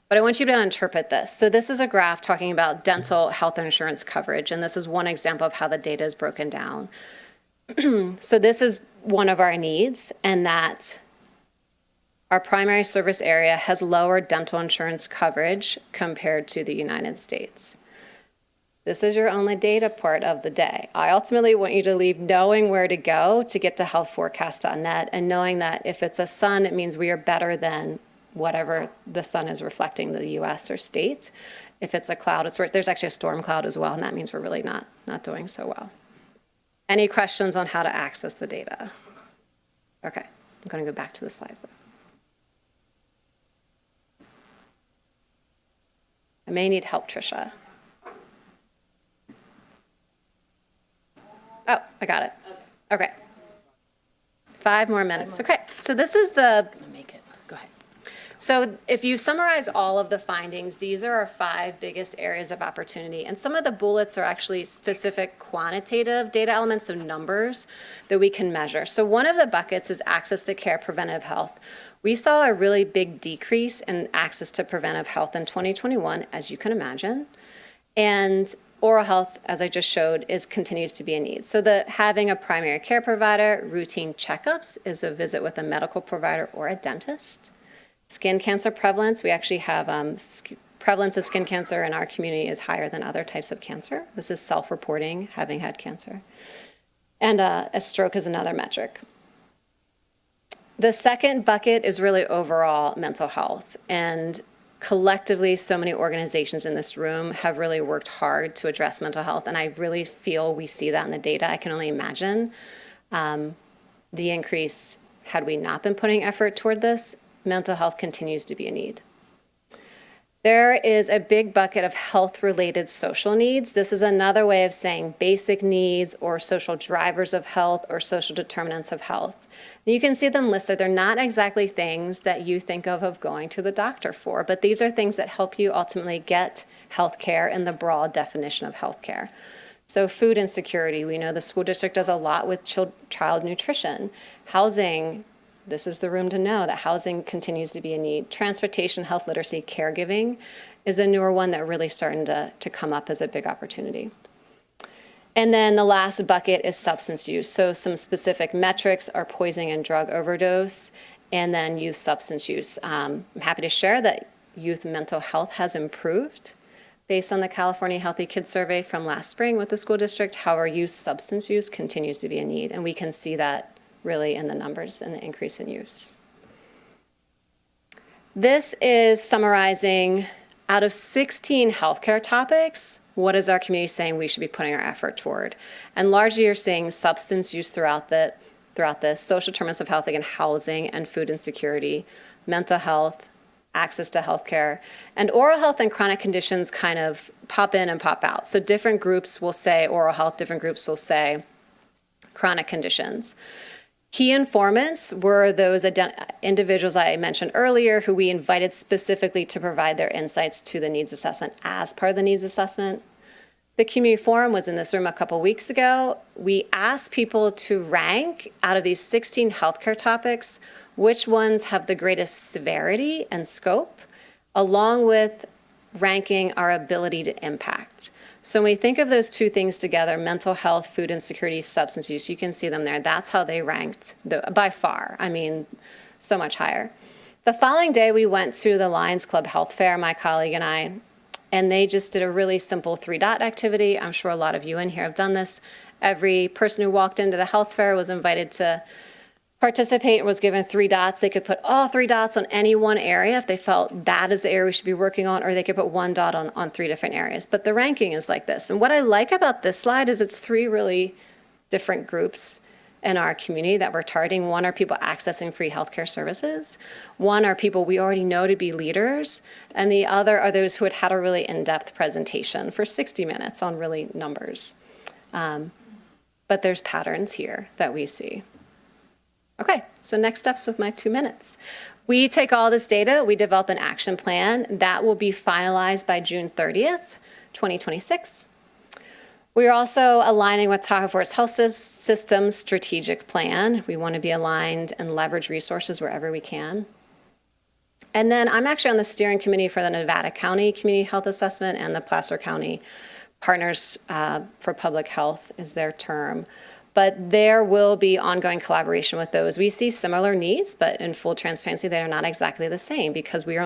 But I want you to interpret this. So this is a graph talking about dental health insurance coverage. And this is one example of how the data is broken down. So this is one of our needs, and that our primary service area has lower dental insurance coverage compared to the United States. This is your only data part of the day. I ultimately want you to leave knowing where to go to get to healthforecast.net and knowing that if it's a sun, it means we are better than whatever the sun is reflecting the US or state. If it's a cloud, it's worse. There's actually a storm cloud as well, and that means we're really not doing so well. Any questions on how to access the data? Okay, I'm going to go back to the slides though. I may need help, Tricia. Oh, I got it. Okay. 5 more minutes. Okay, so this is the, Make it. Go ahead. so if you summarize all of the findings, these are our 5 biggest areas of opportunity. And some of the bullets are actually specific quantitative data elements, so numbers that we can measure. So one of the buckets is access to care, preventive health. We saw a really big decrease in access to preventive health in 2021, as you can imagine. And oral health, as I just showed, continues to be a need. So having a primary care provider, routine checkups is a visit with a medical provider or a dentist. Skin cancer prevalence, we actually have prevalence of skin cancer in our community is higher than other types of cancer. This is self-reporting, having had cancer. And a stroke is another metric. The second bucket is really overall mental health. And collectively, so many organizations in this room have really worked hard to address mental health. And I really feel we see that in the data. I can only imagine the increase had we not been putting effort toward this. Mental health continues to be a need. There is a big bucket of health-related social needs. This is another way of saying basic needs or social drivers of health or social determinants of health. You can see them listed. They're not exactly things that you think of going to the doctor for, but these are things that help you ultimately get health care in the broad definition of health care. So food insecurity, we know the school district does a lot with child nutrition. Housing, this is the room to know that housing continues to be a need. Transportation, health literacy, caregiving is a newer one that really starting to come up as a big opportunity. And then the last bucket is substance use. So some specific metrics are poisoning and drug overdose, and then youth substance use. I'm happy to share that youth mental health has improved based on the California Healthy Kids Survey from last spring with the school district. However, youth substance use continues to be a need, and we can see that really in the numbers and the increase in use. This is summarizing out of 16 healthcare topics, what is our community saying we should be putting our effort toward? And largely you're seeing substance use throughout this, social determinants of health, again, housing and food insecurity, mental health, access to healthcare, and oral health and chronic conditions kind of pop in and pop out. So different groups will say oral health, different groups will say chronic conditions. Key informants were those individuals I mentioned earlier who we invited specifically to provide their insights to the needs assessment as part of the needs assessment. The community forum was in this room a couple weeks ago. We asked people to rank out of these 16 healthcare topics, which ones have the greatest severity and scope, along with ranking our ability to impact. So when we think of those two things together, mental health, food insecurity, substance use, you can see them there. That's how they ranked by far. I mean, so much higher. The following day, we went to the Lions Club Health Fair, my colleague and I, and they just did a really simple 3-dot activity. I'm sure a lot of you in here have done this. Every person who walked into the health fair was invited to participate, was given 3 dots. They could put all 3 dots on any one area if they felt that is the area we should be working on, or they could put 1 dot on 3 different areas. But the ranking is like this. And what I like about this slide is it's 3 really different groups in our community that we're targeting. One are people accessing free healthcare services. One are people we already know to be leaders. And the other are those who had a really in-depth presentation for 60 minutes on really numbers. But there's patterns here that we see. Okay, so next steps with my 2 minutes. We take all this data, we develop an action plan that will be finalized by June 30th, 2026. We are also aligning with Tahoe Forest Health System's strategic plan. We want to be aligned and leverage resources wherever we can. And then I'm actually on the steering committee for the Nevada County Community Health Assessment, and the Placer County Partners for Public Health is their term. But there will be ongoing collaboration with those. We see similar needs, but in full transparency, they are not exactly the same because we're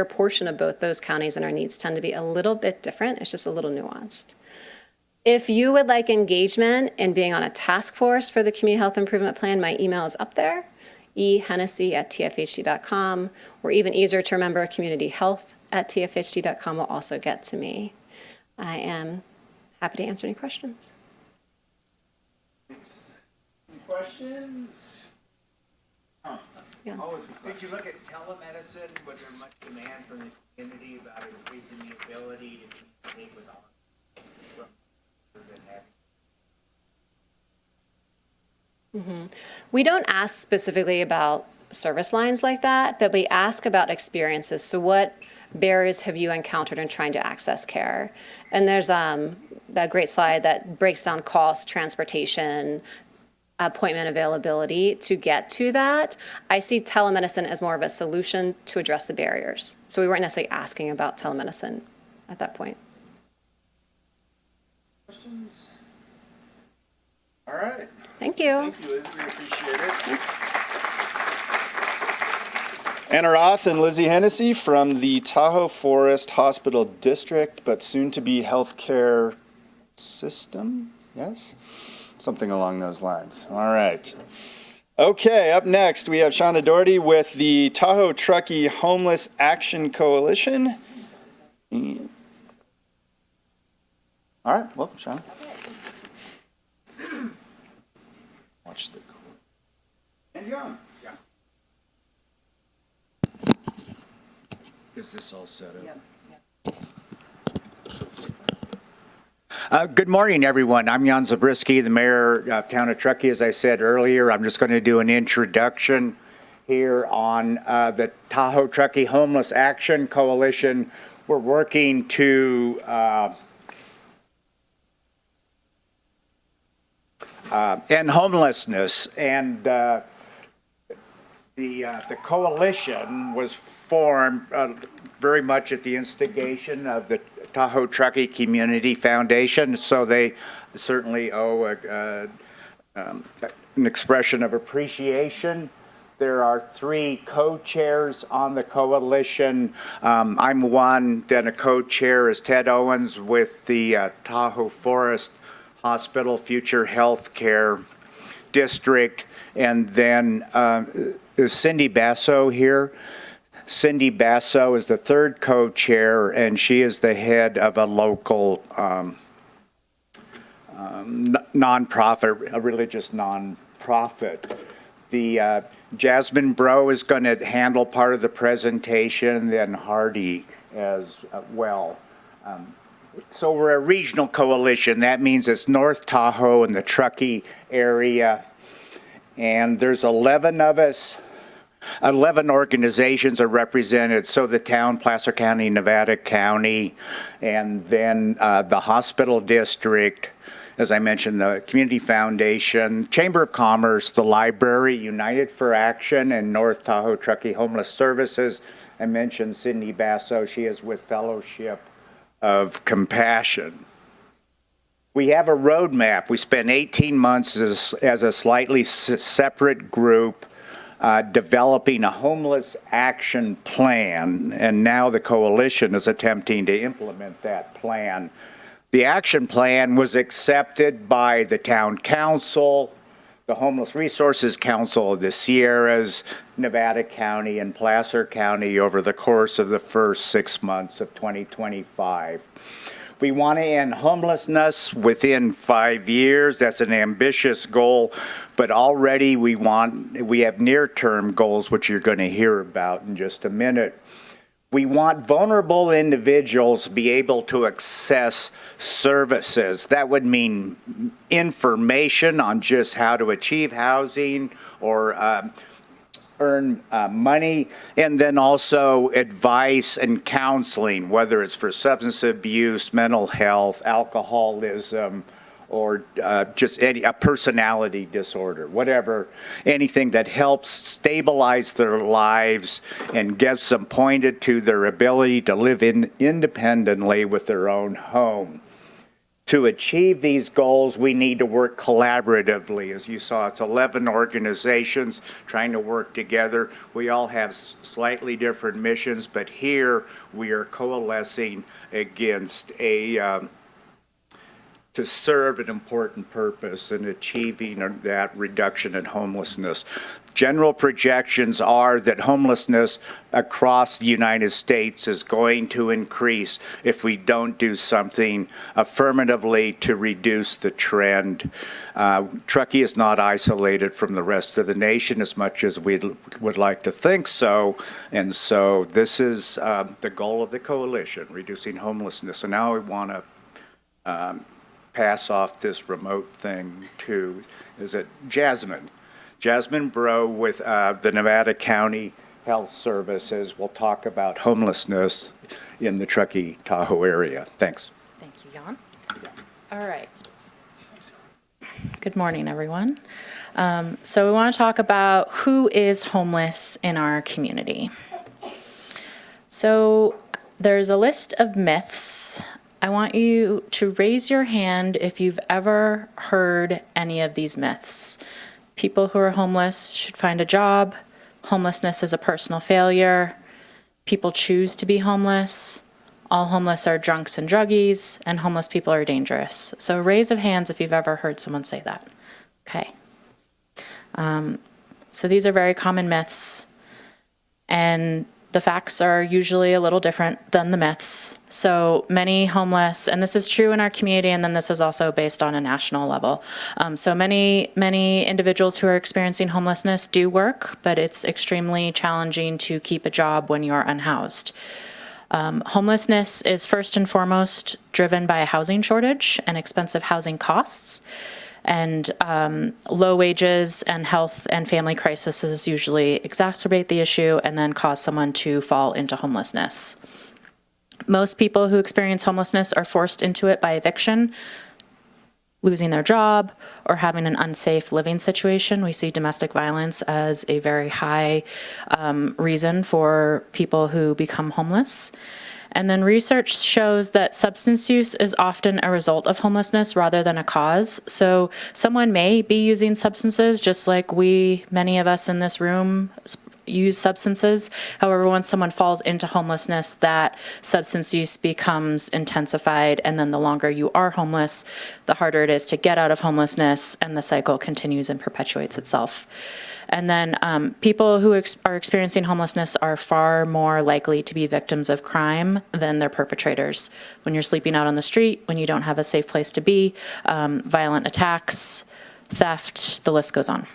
a portion of both those counties, and our needs tend to be a little bit different. It's just a little nuanced. If you would like engagement in being on a task force for the Community Health Improvement Plan, my email is up there, ehennessy@tfhd.com, or even easier to remember, communityhealth@tfhd.com will also get to me. I am happy to answer any questions. Any questions? Yeah. Did you look at telemedicine? Was there much demand from the community about increasing the ability to communicate with all? We don't ask specifically about service lines like that, but we ask about experiences. So what barriers have you encountered in trying to access care? And there's that great slide that breaks down cost, transportation, appointment availability to get to that. I see telemedicine as more of a solution to address the barriers. So we weren't necessarily asking about telemedicine at that point. Questions? All right. Thank you. Thank you, Lizzie. We appreciate it. Thanks. Anna Roth and Lizzie Hennessy from the Tahoe Forest Hospital District, but soon to be healthcare system. Yes? Something along those lines. All right. Okay, up next we have Shauna Doherty with the Tahoe Truckee Homeless Action Coalition. All right, well, Shauna. Watch the cord. And Young. Yeah. Is this all set up? Good morning, everyone. I'm Jan Zabriskie, the mayor of town of Truckee. As I said earlier, I'm just going to do an introduction here on the Tahoe Truckee Homeless Action Coalition. We're working to end homelessness, and the coalition was formed very much at the instigation of the Tahoe Truckee Community Foundation, so they certainly owe an expression of appreciation. There are 3 co-chairs on the coalition. I'm one, then a co-chair is Ted Owens with the Tahoe Forest Hospital Future Health Care District, and then is Cindy Basso here. Cindy Basso is the 3rd co-chair, and she is the head of a local nonprofit, a religious nonprofit. The Jasmine Bro is going to handle part of the presentation, then Hardy as well. So we're a regional coalition. That means it's North Tahoe and the Truckee area. And there's 11 of us. 11 organizations are represented. So the town, Placer County, Nevada County, and then the hospital district, as I mentioned, the Community Foundation, Chamber of Commerce, the library, United for Action, and North Tahoe Truckee Homeless Services. I mentioned Cindy Basso. She is with Fellowship of Compassion. We have a roadmap. We spent 18 months as a slightly separate group developing a homeless action plan, and now the coalition is attempting to implement that plan. The action plan was accepted by the town council, the Homeless Resources Council of the Sierras, Nevada County, and Placer County over the course of the first 6 months of 2025. We want to end homelessness within 5 years. That's an ambitious goal, but already we have near-term goals, which you're going to hear about in just a minute. We want vulnerable individuals to be able to access services. That would mean information on just how to achieve housing or earn money, and then also advice and counseling, whether it's for substance abuse, mental health, alcoholism, or just a personality disorder, whatever, anything that helps stabilize their lives and gets them pointed to their ability to live independently with their own home. To achieve these goals, we need to work collaboratively. As you saw, it's 11 organizations trying to work together. We all have slightly different missions, but here we are coalescing against to serve an important purpose in achieving that reduction in homelessness. General projections are that homelessness across the United States is going to increase if we don't do something affirmatively to reduce the trend. Truckee is not isolated from the rest of the nation as much as we would like to think so. And so this is the goal of the coalition, reducing homelessness. And now we want to pass off this remote thing to, is it Jasmine? Jasmine Bro with the Nevada County Health Services will talk about homelessness in the Truckee, Tahoe area. Thanks. Thank you, Jan. All right. Good morning, everyone. So we want to talk about who is homeless in our community. So there's a list of myths. I want you to raise your hand if you've ever heard any of these myths. People who are homeless should find a job. Homelessness is a personal failure. People choose to be homeless. All homeless are drunks and druggies, and homeless people are dangerous. So raise of hands if you've ever heard someone say that. Okay. So these are very common myths, and the facts are usually a little different than the myths. So many homeless, and this is true in our community, and then this is also based on a national level. So many individuals who are experiencing homelessness do work, but it's extremely challenging to keep a job when you're unhoused. Homelessness is first and foremost driven by a housing shortage and expensive housing costs. And low wages and health and family crises usually exacerbate the issue and then cause someone to fall into homelessness. Most people who experience homelessness are forced into it by eviction, losing their job, or having an unsafe living situation. We see domestic violence as a very high reason for people who become homeless. And then research shows that substance use is often a result of homelessness rather than a cause. So someone may be using substances just like many of us in this room use substances. However, once someone falls into homelessness, that substance use becomes intensified. And then the longer you are homeless, the harder it is to get out of homelessness, and the cycle continues and perpetuates itself. And then people who are experiencing homelessness are far more likely to be victims of crime than their perpetrators. When you're sleeping out on the street, when you don't have a safe place to be, violent attacks, theft, the list goes on.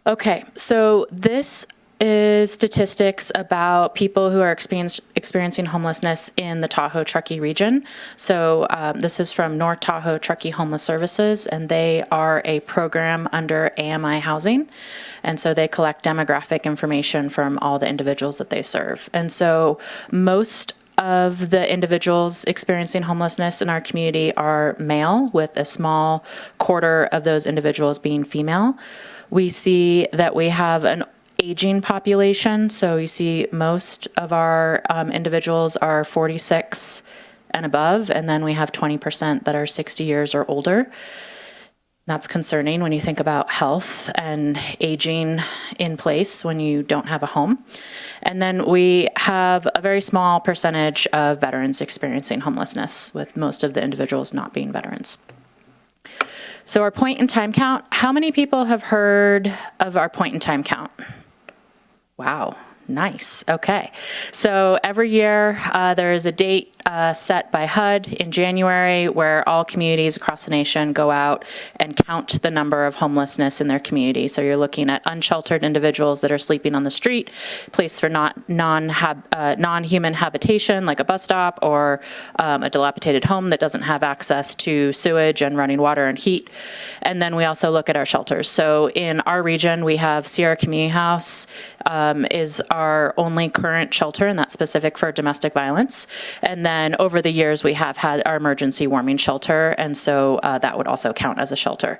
Okay, so this is statistics about people who are experiencing homelessness in the Tahoe Truckee region. So this is from North Tahoe Truckee Homeless Services, and they are a program under AMI Housing. And so they collect demographic information from all the individuals that they serve. And so most of the individuals experiencing homelessness in our community are male, with a small quarter of those individuals being female. We see that we have an aging population. So you see most of our individuals are 46 and above, and then we have 20% that are 60 years or older. That's concerning when you think about health and aging in place when you don't have a home. And then we have a very small percentage of veterans experiencing homelessness, with most of the individuals not being veterans. So our point in time count, how many people have heard of our point in time count? Wow, nice. Okay. So every year there is a date set by HUD in January where all communities across the nation go out and count the number of homelessness in their community. So you're looking at unsheltered individuals that are sleeping on the street, placed for non-human habitation like a bus stop or a dilapidated home that doesn't have access to sewage and running water and heat. And then we also look at our shelters. So in our region, we have Sierra Community House is our only current shelter, and that's specific for domestic violence. And then over the years, we have had our emergency warming shelter, and so that would also count as a shelter.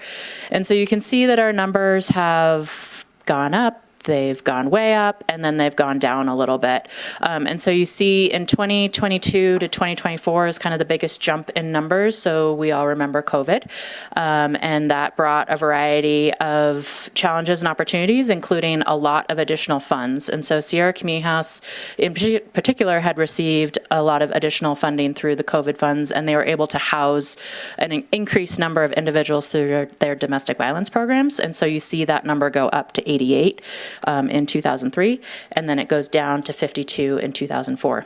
And so you can see that our numbers have gone up, they've gone way up, and then they've gone down a little bit. And so you see in 2022 to 2024 is kind of the biggest jump in numbers. So we all remember COVID, and that brought a variety of challenges and opportunities, including a lot of additional funds. And so Sierra Community House in particular had received a lot of additional funding through the COVID funds, and they were able to house an increased number of individuals through their domestic violence programs. And so you see that number go up to 88. In 2003, and then it goes down to 52 in 2004.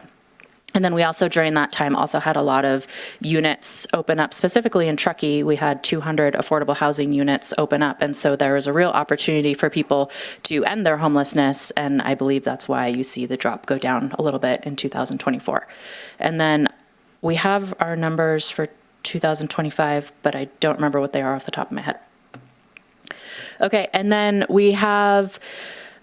And then we also, during that time, also had a lot of units open up. Specifically in Truckee, we had 200 affordable housing units open up. And so there was a real opportunity for people to end their homelessness. And I believe that's why you see the drop go down a little bit in 2024. And then we have our numbers for 2025, but I don't remember what they are off the top of my head. Okay, and then we have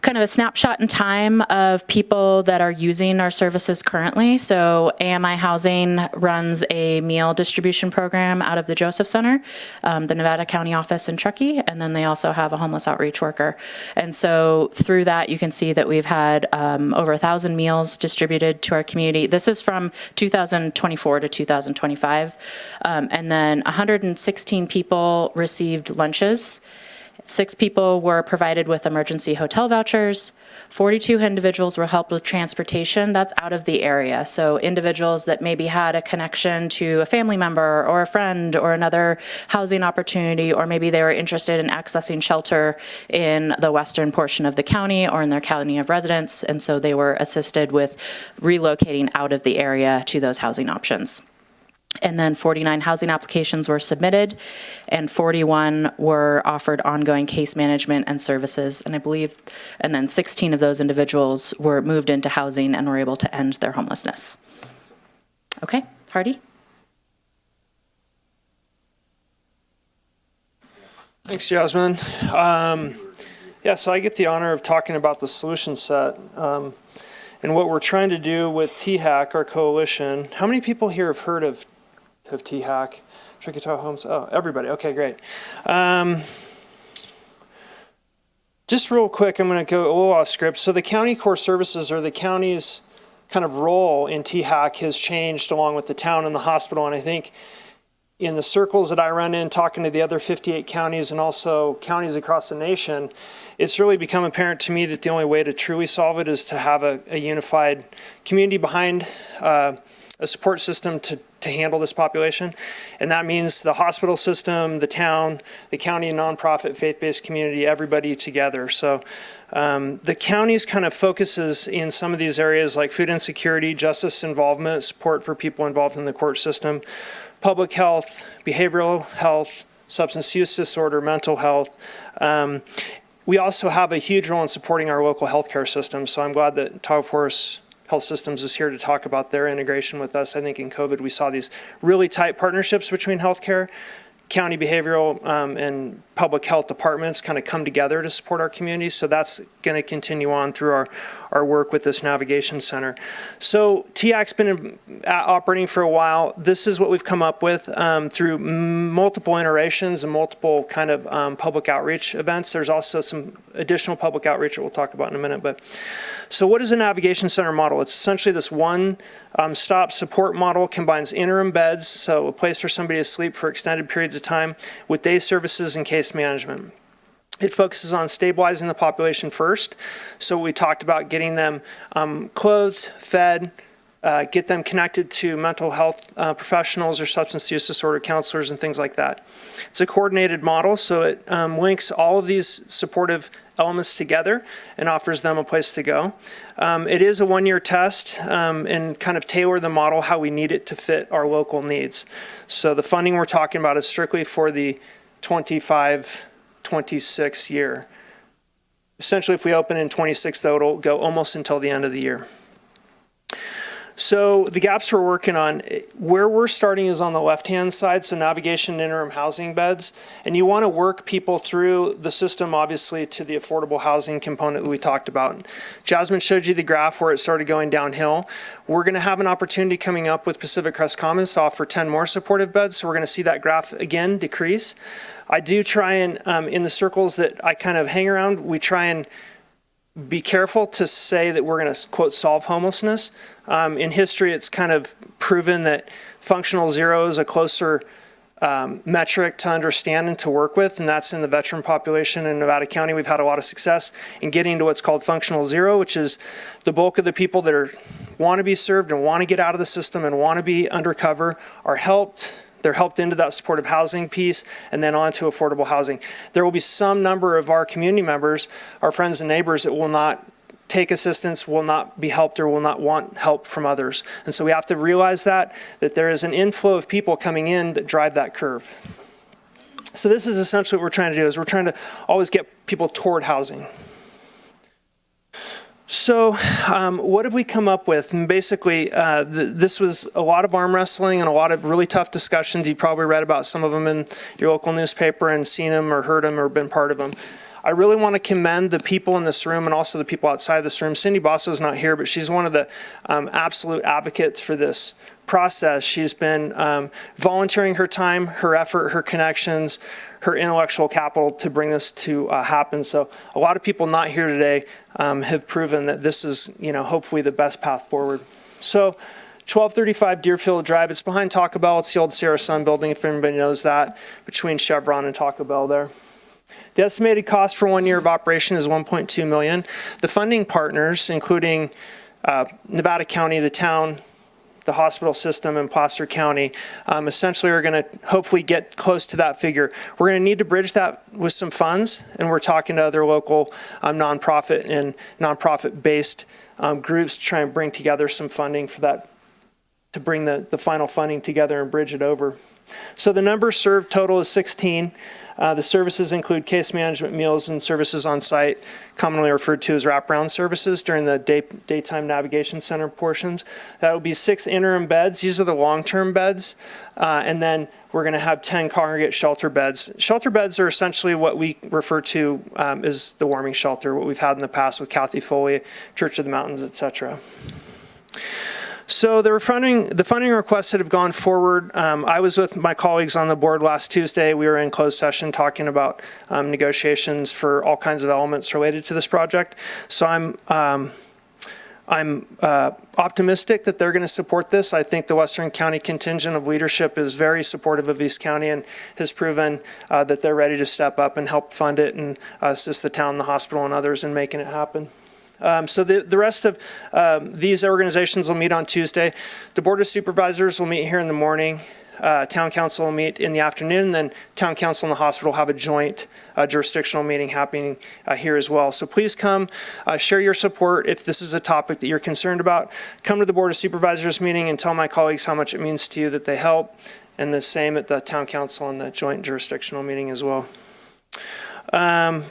kind of a snapshot in time of people that are using our services currently. So AMI Housing runs a meal distribution program out of the Joseph Center, the Nevada County office in Truckee, and then they also have a homeless outreach worker. And so through that, you can see that we've had over 1,000 meals distributed to our community. This is from 2024 to 2025. And then 116 people received lunches. 6 people were provided with emergency hotel vouchers. 42 individuals were helped with transportation. That's out of the area. So individuals that maybe had a connection to a family member or a friend or another housing opportunity, or maybe they were interested in accessing shelter in the western portion of the county or in their county of residence. And so they were assisted with relocating out of the area to those housing options. And then 49 housing applications were submitted, and 41 were offered ongoing case management and services. And I believe, and then 16 of those individuals were moved into housing and were able to end their homelessness. Okay, Hardy? Thanks, Jasmine. Yeah, so I get the honor of talking about the solution set. And what we're trying to do with THAC, our coalition. How many people here have heard of THAC, Truckee Tahoe Homes? Oh, everybody. Okay, great. Just real quick, I'm going to go a little off script. So the county core services, or the county's kind of role in THAC, has changed along with the town and the hospital. And I think in the circles that I run in, talking to the other 58 counties and also counties across the nation, it's really become apparent to me that the only way to truly solve it is to have a unified community behind a support system to handle this population. And that means the hospital system, the town, the county, nonprofit, faith-based community, everybody together. So the county's kind of focuses in some of these areas like food insecurity, justice involvement, support for people involved in the court system, public health, behavioral health, substance use disorder, mental health. We also have a huge role in supporting our local healthcare system. So I'm glad that Tahoe Forest Health Systems is here to talk about their integration with us. I think in COVID, we saw these really tight partnerships between healthcare, county behavioral, and public health departments kind of come together to support our community. So that's going to continue on through our work with this navigation center. So THAC's been operating for a while. This is what we've come up with through multiple iterations and multiple kind of public outreach events. There's also some additional public outreach that we'll talk about in a minute. But so what is a navigation center model? It's essentially this one-stop support model, combines interim beds, so a place for somebody to sleep for extended periods of time, with day services and case management. It focuses on stabilizing the population first. So we talked about getting them clothed, fed, get them connected to mental health professionals or substance use disorder counselors and things like that. It's a coordinated model, so it links all of these supportive elements together and offers them a place to go. It is a one-year test and kind of tailor the model how we need it to fit our local needs. So the funding we're talking about is strictly for the 25-26 year. Essentially, if we open in 26, though, it'll go almost until the end of the year. So the gaps we're working on, where we're starting is on the left-hand side, so navigation and interim housing beds. And you want to work people through the system, obviously, to the affordable housing component that we talked about. Jasmine showed you the graph where it started going downhill. We're going to have an opportunity coming up with Pacific Crest Commons to offer 10 more supportive beds, so we're going to see that graph again decrease. I do try and, in the circles that I kind of hang around, we try and be careful to say that we're going to, quote, solve homelessness. In history, it's kind of proven that functional zero is a closer metric to understand and to work with, and that's in the veteran population in Nevada County. We've had a lot of success in getting to what's called functional zero, which is the bulk of the people that want to be served and want to get out of the system and want to be undercover are helped. They're helped into that supportive housing piece and then on to affordable housing. There will be some number of our community members, our friends and neighbors, that will not take assistance, will not be helped, or will not want help from others. And so we have to realize that there is an inflow of people coming in that drive that curve. So this is essentially what we're trying to do, is we're trying to always get people toward housing. So what have we come up with? And basically, this was a lot of arm wrestling and a lot of really tough discussions. You probably read about some of them in your local newspaper and seen them or heard them or been part of them. I really want to commend the people in this room and also the people outside this room. Cindy Bosso's not here, but she's one of the absolute advocates for this process. She's been volunteering her time, her effort, her connections, her intellectual capital to bring this to happen. So a lot of people not here today have proven that this is, hopefully the best path forward. So 1235 Deerfield Drive, it's behind Taco Bell. It's the old Sierra Sun building, if anybody knows that, between Chevron and Taco Bell there. The estimated cost for 1 year of operation is $1.2 million. The funding partners, including Nevada County, the town, the hospital system, and Placer County, essentially are going to hopefully get close to that figure. We're going to need to bridge that with some funds, and we're talking to other local nonprofit and nonprofit-based groups to try and bring together some funding for that, to bring the final funding together and bridge it over. So the number served total is 16. The services include case management, meals, and services on site, commonly referred to as wraparound services during the daytime navigation center portions. That will be 6 interim beds. These are the long-term beds. And then we're going to have 10 congregate shelter beds. Shelter beds are essentially what we refer to as the warming shelter, what we've had in the past with Kathy Foley, Church of the Mountains, etc. So the funding requests that have gone forward, I was with my colleagues on the board last Tuesday. We were in closed session talking about negotiations for all kinds of elements related to this project. So I'm optimistic that they're going to support this. I think the Western County contingent of leadership is very supportive of East County and has proven that they're ready to step up and help fund it and assist the town, the hospital, and others in making it happen. So the rest of these organizations will meet on Tuesday. The Board of Supervisors will meet here in the morning. Town Council will meet in the afternoon. And then Town Council and the hospital have a joint jurisdictional meeting happening here as well. So please come, share your support. If this is a topic that you're concerned about, come to the Board of Supervisors meeting and tell my colleagues how much it means to you that they help. And the same at the Town Council and the joint jurisdictional meeting as well.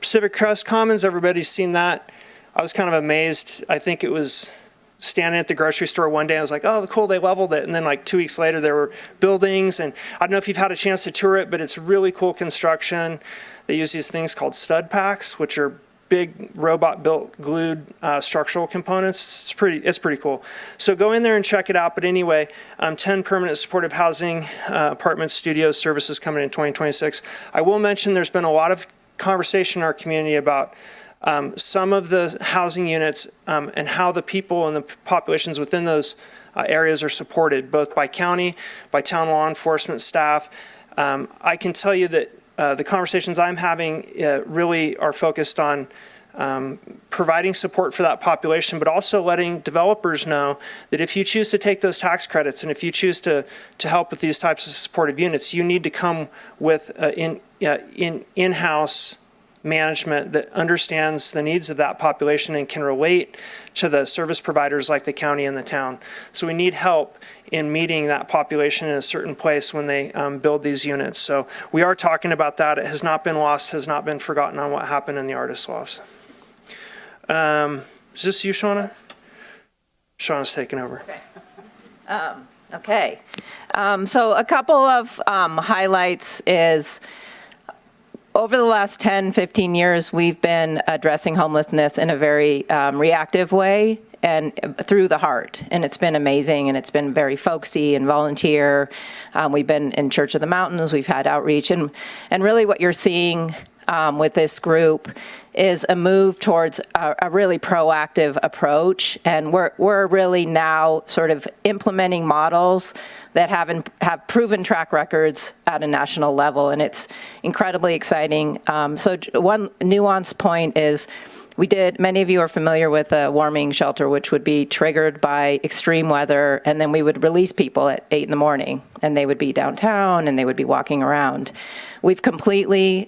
Civic Crest Commons, everybody's seen that. I was kind of amazed. I think it was standing at the grocery store one day. I was like, oh, cool, they leveled it. And then like 2 weeks later, there were buildings. And I don't know if you've had a chance to tour it, but it's really cool construction. They use these things called stud packs, which are big robot-built glued structural components. It's pretty cool. So go in there and check it out. But anyway, 10 permanent supportive housing, apartments, studios, services coming in 2026. I will mention there's been a lot of conversation in our community about some of the housing units and how the people and the populations within those areas are supported, both by county, by town law enforcement staff. I can tell you that the conversations I'm having really are focused on providing support for that population, but also letting developers know that if you choose to take those tax credits and if you choose to help with these types of supportive units, you need to come with in-house management that understands the needs of that population and can relate to the service providers like the county and the town. So we need help in meeting that population in a certain place when they build these units. So we are talking about that. It has not been lost, has not been forgotten on what happened in the artist lofts. Is this you, Shauna? Shauna's taking over. Okay. So a couple of highlights is over the last 10, 15 years, we've been addressing homelessness in a very reactive way and through the heart. And it's been amazing, and it's been very folksy and volunteer. We've been in Church of the Mountains, we've had outreach. And really what you're seeing with this group is a move towards a really proactive approach. And we're really now sort of implementing models that have proven track records at a national level, and it's incredibly exciting. So one nuanced point is many of you are familiar with a warming shelter, which would be triggered by extreme weather, and then we would release people at 8 in the morning, and they would be downtown, and they would be walking around. We've completely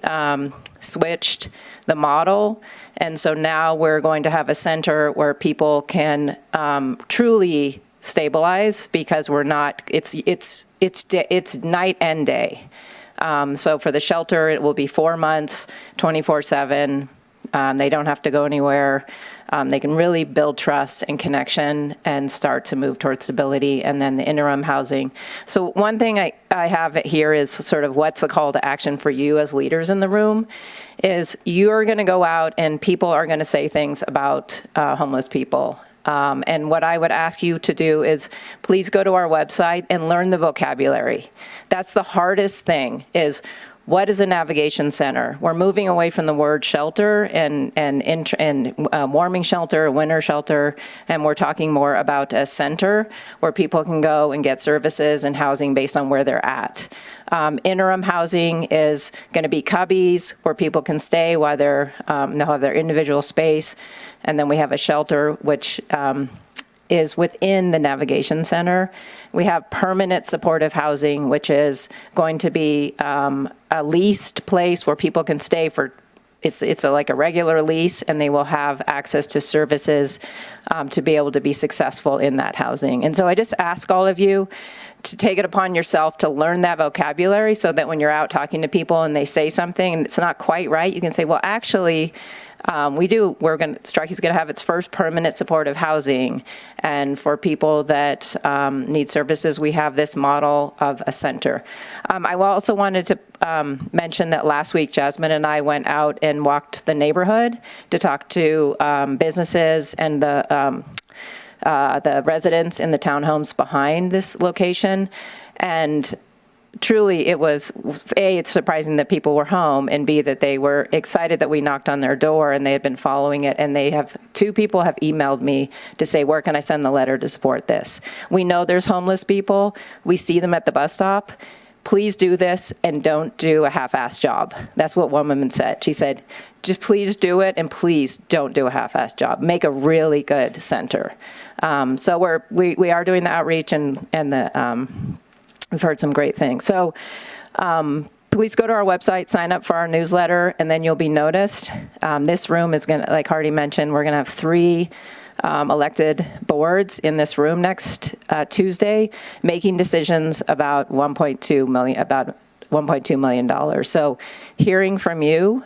switched the model, and so now we're going to have a center where people can truly stabilize, because we're not, it's night and day. So for the shelter, it will be 4 months, 24/7. They don't have to go anywhere. They can really build trust and connection and start to move towards stability, and then the interim housing. So one thing I have here is sort of what's the call to action for you as leaders in the room is you are going to go out and people are going to say things about homeless people. And what I would ask you to do is please go to our website and learn the vocabulary. That's the hardest thing is what is a navigation center? We're moving away from the word shelter and warming shelter, winter shelter, and we're talking more about a center where people can go and get services and housing based on where they're at. Interim housing is going to be cubbies where people can stay while they'll have their individual space. And then we have a shelter, which is within the navigation center. We have permanent supportive housing, which is going to be a leased place where people can stay for, like a regular lease, and they will have access to services to be able to be successful in that housing. And so I just ask all of you to take it upon yourself to learn that vocabulary so that when you're out talking to people and they say something and it's not quite right, you can say, well, actually, Truckee's going to have its first permanent supportive housing. And for people that need services, we have this model of a center. I also wanted to mention that last week, Jasmine and I went out and walked the neighborhood to talk to businesses and the residents in the townhomes behind this location. And truly, it was, A, it's surprising that people were home, and B, that they were excited that we knocked on their door and they had been following it. And two people have emailed me to say, where can I send the letter to support this? We know there's homeless people. We see them at the bus stop. Please do this and don't do a half-assed job. That's what one woman said. She said, just please do it and please don't do a half-assed job. Make a really good center. So we are doing the outreach and we've heard some great things. So please go to our website, sign up for our newsletter, and then you'll be noticed. This room is going to, like Hardy mentioned, we're going to have 3 elected boards in this room next Tuesday, making decisions about $1.2 million. So hearing from you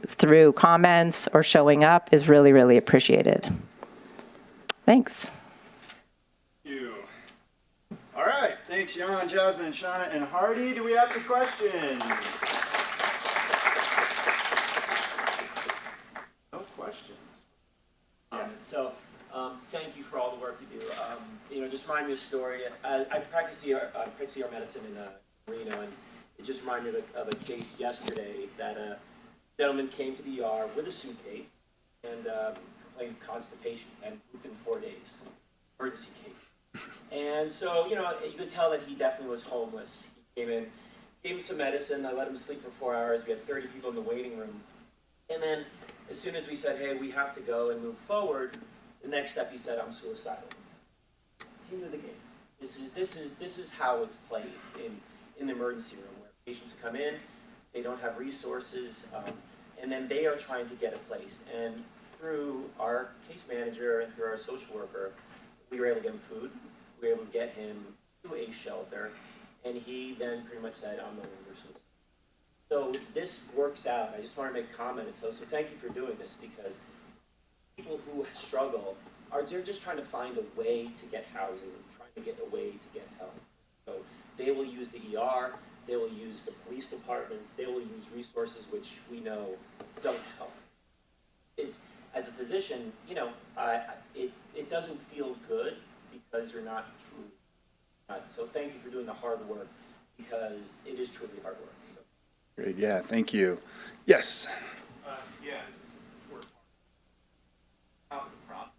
through comments or showing up is really, really appreciated. Thanks. All right, thanks, Jan, Jasmine, Shauna, and Hardy. Do we have any questions? No questions. Thank you for all the work you do. Just remind me of a story. I practice ER medicine in Reno, and it just reminded me of a case yesterday that a gentleman came to the ER with a suitcase and complained of constipation and pooped in 4 days. Emergency case. And so, you could tell that he definitely was homeless. He came in, gave him some medicine. I let him sleep for 4 hours. We had 30 people in the waiting room. And then as soon as we said, hey, we have to go and move forward, the next step he said, I'm suicidal. He knew the game. This is how it's played in the emergency room, where patients come in, they don't have resources, and then they are trying to get a place. And through our case manager and through our social worker, we were able to get him food, we were able to get him to a shelter, and he then pretty much said, I'm no longer suicidal. So this works out. I just want to make a comment. So thank you for doing this, because people who struggle they're just trying to find a way to get housing, trying to get a way to get help. So they will use the ER, they will use the police department, they will use resources which we know don't help. As a physician, it doesn't feel good because you're not truly. So thank you for doing the hard work, because it is truly hard work. So. Great, yeah, thank you. Yes. Yeah, this is towards how the process.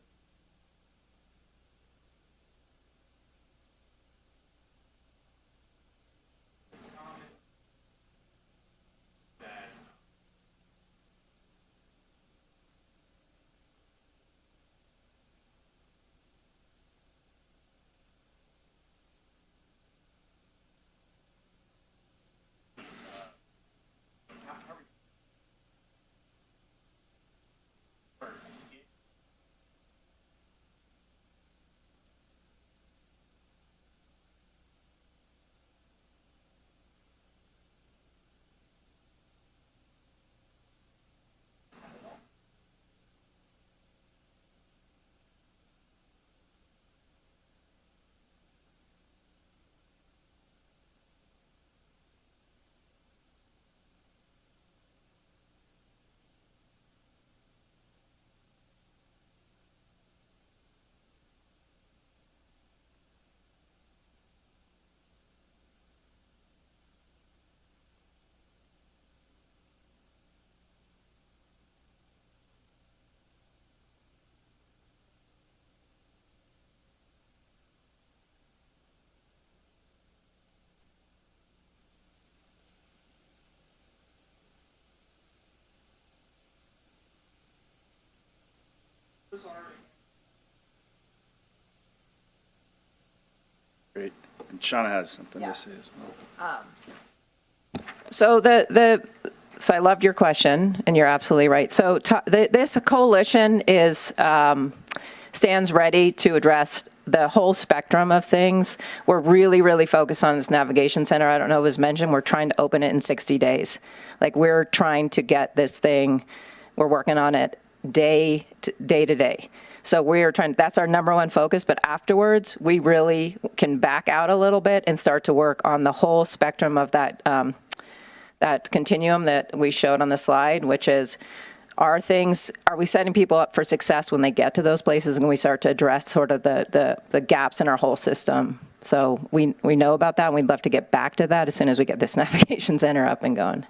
Great. And Shauna has something Yeah. to say as well. So so I loved your question, and you're absolutely right. So this coalition stands ready to address the whole spectrum of things. We're really, really focused on this navigation center. I don't know if it was mentioned, we're trying to open it in 60 days. Like, we're trying to get this thing, we're working on it day to day. So we're trying, that's our number one focus, but afterwards, we really can back out a little bit and start to work on the whole spectrum of that continuum that we showed on the slide, which is, are we setting people up for success when they get to those places, and we start to address sort of the gaps in our whole system? So we know about that, and we'd love to get back to that as soon as we get this navigation center up and going.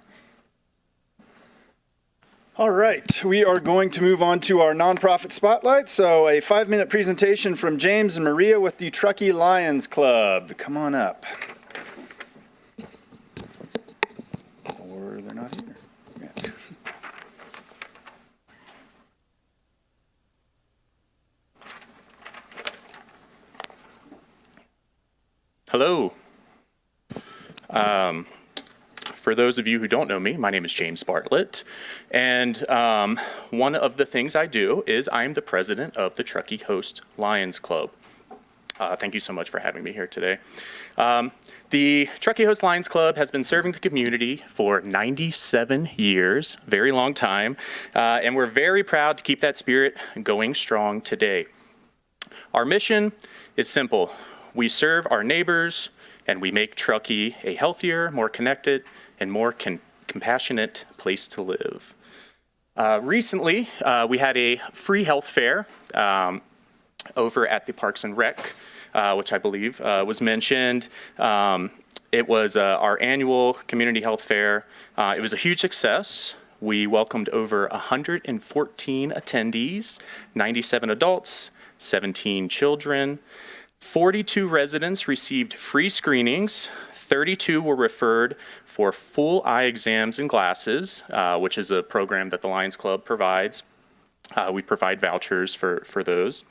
All right, we are going to move on to our nonprofit spotlight. So a 5-minute presentation from James and Maria with the Truckee Lions Club. Come on up. Or they're not here. Yeah. Hello. For those of you who don't know me, my name is James Bartlett, and one of the things I do is I am the president of the Truckee Host Lions Club. Thank you so much for having me here today. The Truckee Host Lions Club has been serving the community for 97 years, very long time, and we're very proud to keep that spirit going strong today. Our mission is simple. We serve our neighbors, and we make Truckee a healthier, more connected, and more compassionate place to live. Recently, we had a free health fair over at the Parks and Rec, which I believe was mentioned. It was our annual community health fair. It was a huge success. We welcomed over 114 attendees, 97 adults, 17 children. 42 residents received free screenings. 32 were referred for full eye exams and glasses, which is a program that the Lions Club provides. We provide vouchers for those.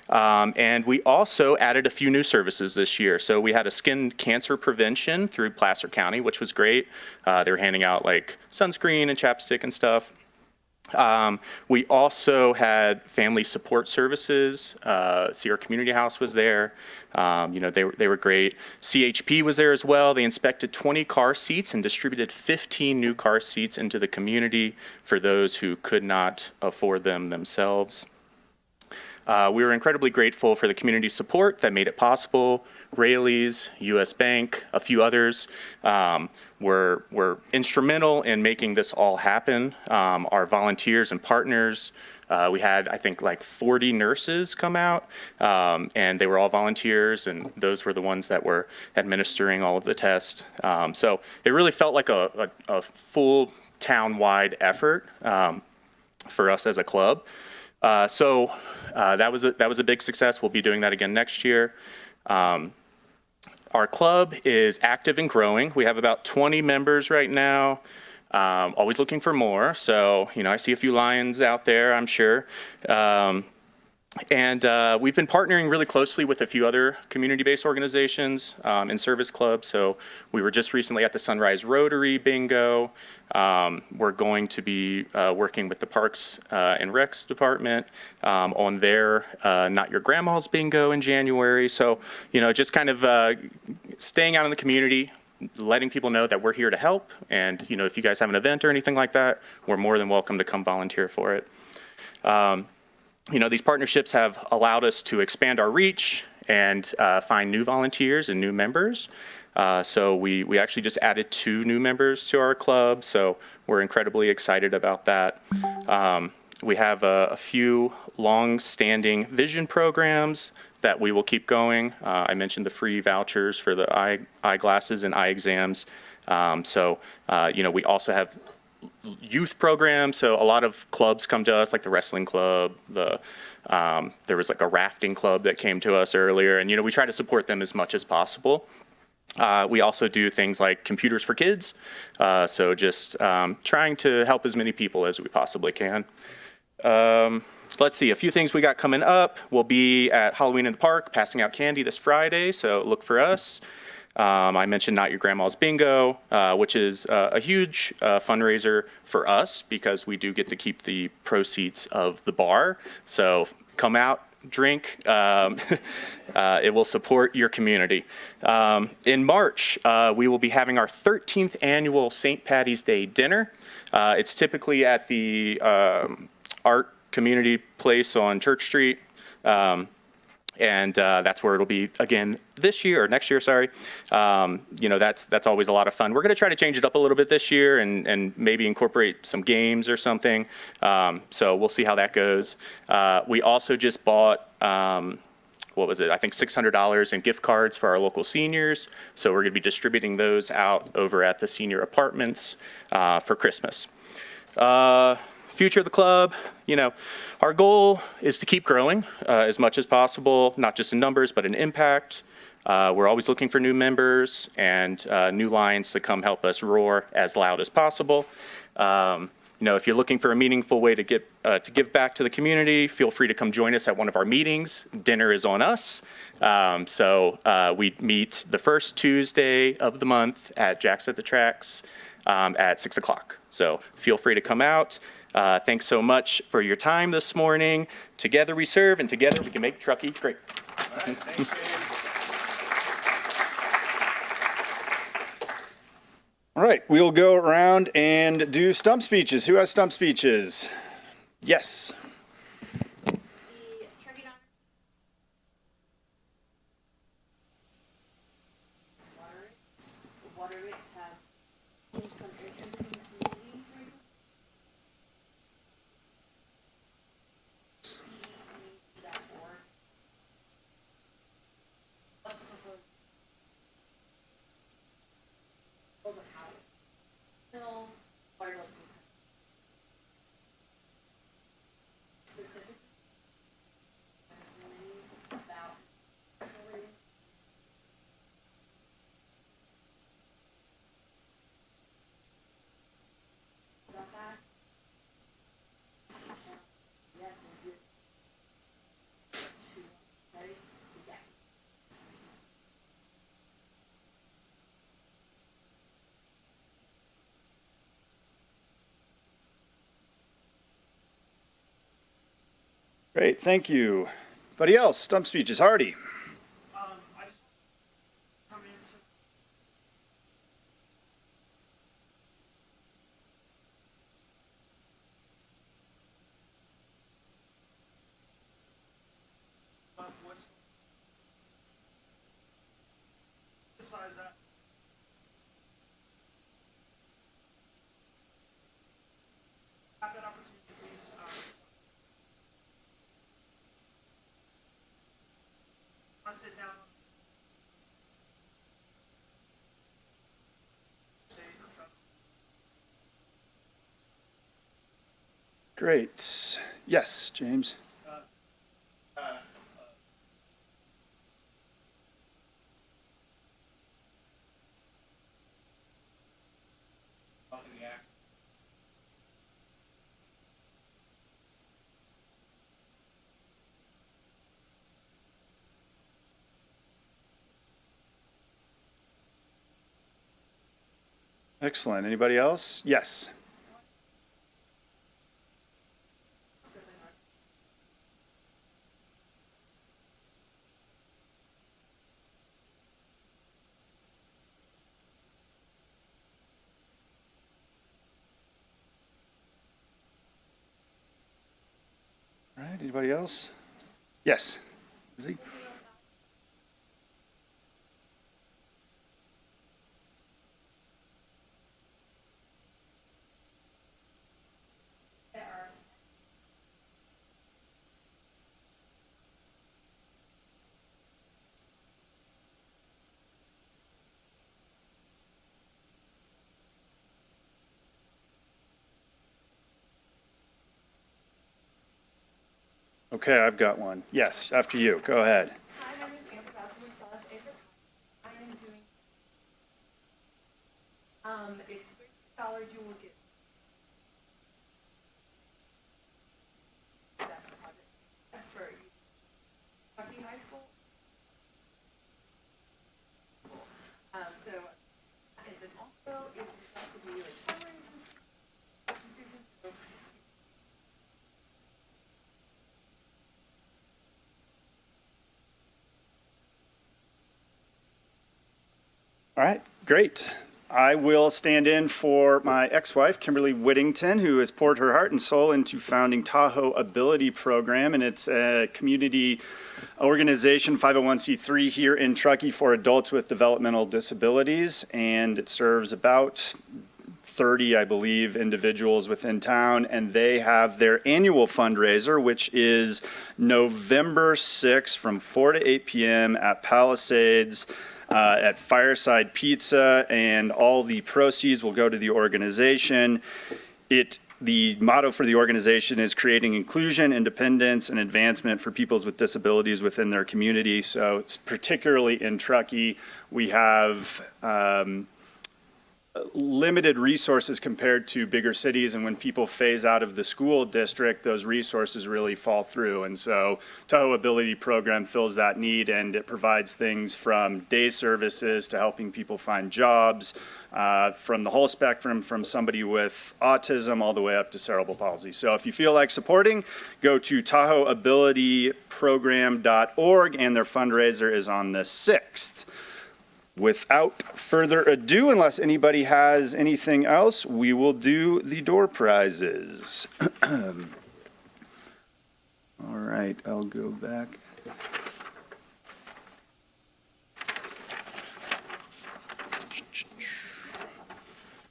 And we also added a few new services this year. So we had a skin cancer prevention through Placer County, which was great. They were handing out like sunscreen and chapstick and stuff. We also had family support services. Sierra Community House was there. They were great. CHP was there as well. They inspected 20 car seats and distributed 15 new car seats into the community for those who could not afford them themselves. We were incredibly grateful for the community support that made it possible. Raley's, U.S. Bank, a few others were instrumental in making this all happen. Our volunteers and partners, we had, I think, like 40 nurses come out, and they were all volunteers, and those were the ones that were administering all of the tests. So it really felt like a full town-wide effort for us as a club. So that was a big success. We'll be doing that again next year. Our club is active and growing. We have about 20 members right now. Always looking for more. So, I see a few lions out there, I'm sure. And we've been partnering really closely with a few other community-based organizations and service clubs. So we were just recently at the Sunrise Rotary Bingo. We're going to be working with the Parks and Recs Department on their Not Your Grandma's Bingo in January. So, just kind of staying out in the community, letting people know that we're here to help. And, if you guys have an event or anything like that, we're more than welcome to come volunteer for it. These partnerships have allowed us to expand our reach and find new volunteers and new members. So we actually just added 2 new members to our club, so we're incredibly excited about that. We have a few long-standing vision programs that we will keep going. I mentioned the free vouchers for the eyeglasses and eye exams. We also have youth programs. So a lot of clubs come to us, like the wrestling club. There was like a rafting club that came to us earlier, and we try to support them as much as possible. We also do things like computers for kids. So just trying to help as many people as we possibly can. let's see, a few things we got coming up. We'll be at Halloween in the Park, passing out candy this Friday, so look for us. I mentioned Not Your Grandma's Bingo, which is a huge fundraiser for us because we do get to keep the proceeds of the bar. So come out, drink. It will support your community. In March, we will be having our 13th annual St. Patty's Day dinner. It's typically at the Art Community Place on Church Street. And that's where it'll be again this year or next year, sorry. You know, that's always a lot of fun. We're going to try to change it up a little bit this year and maybe incorporate some games or something. So we'll see how that goes. We also just bought, what was it? I think $600 in gift cards for our local seniors. So we're going to be distributing those out over at the senior apartments for Christmas. Future of the club, you know, our goal is to keep growing as much as possible, not just in numbers, but in impact. We're always looking for new members and new lines to come help us roar as loud as possible. You know, if you're looking for a meaningful way to give back to the community, feel free to come join us at one of our meetings. Dinner is on us. We meet the first Tuesday of the month at Jack's at the Tracks at 6 o'clock. So feel free to come out. Thanks so much for your time this morning. Together we serve, and together we can make Truckee great. All right, we'll go around and do stump speeches. Who has stump speeches? Yes. Water rates have changed some interest in the community recently. Great, thank you. Anybody else? Stump speeches. Hardy. I just come into what's besides that. Have that opportunity, please. I'll sit down. Great. Yes, James. Excellent. Anybody else? Yes. All right. Anybody else? Yes. Izzy? Okay, I've got one. Yes, after you. Go ahead. Hi, my name is Amber Bethlehem Sauce. I am doing, it's $30 you will get. All right, great. I will stand in for my ex-wife, Kimberly Whittington, who has poured her heart and soul into founding Tahoe Ability Program, and it's a community organization, 501c3 here in Truckee for adults with developmental disabilities, and it serves about 30, I believe, individuals within town, and they have their annual fundraiser, which is November 6th from 4 to 8 p.m. at Palisades at Fireside Pizza, and all the proceeds will go to the organization. The motto for the organization is creating inclusion, independence, and advancement for people with disabilities within their community. So particularly in Truckee, we have limited resources compared to bigger cities, and when people phase out of the school district, those resources really fall through. And so Tahoe Ability Program fills that need, and it provides things from day services to helping people find jobs, from the whole spectrum, from somebody with autism all the way up to cerebral palsy. So if you feel like supporting, go to TahoeAbilityProgram.org, and their fundraiser is on the 6th. Without further ado, unless anybody has anything else, we will do the door prizes. All right, I'll go back.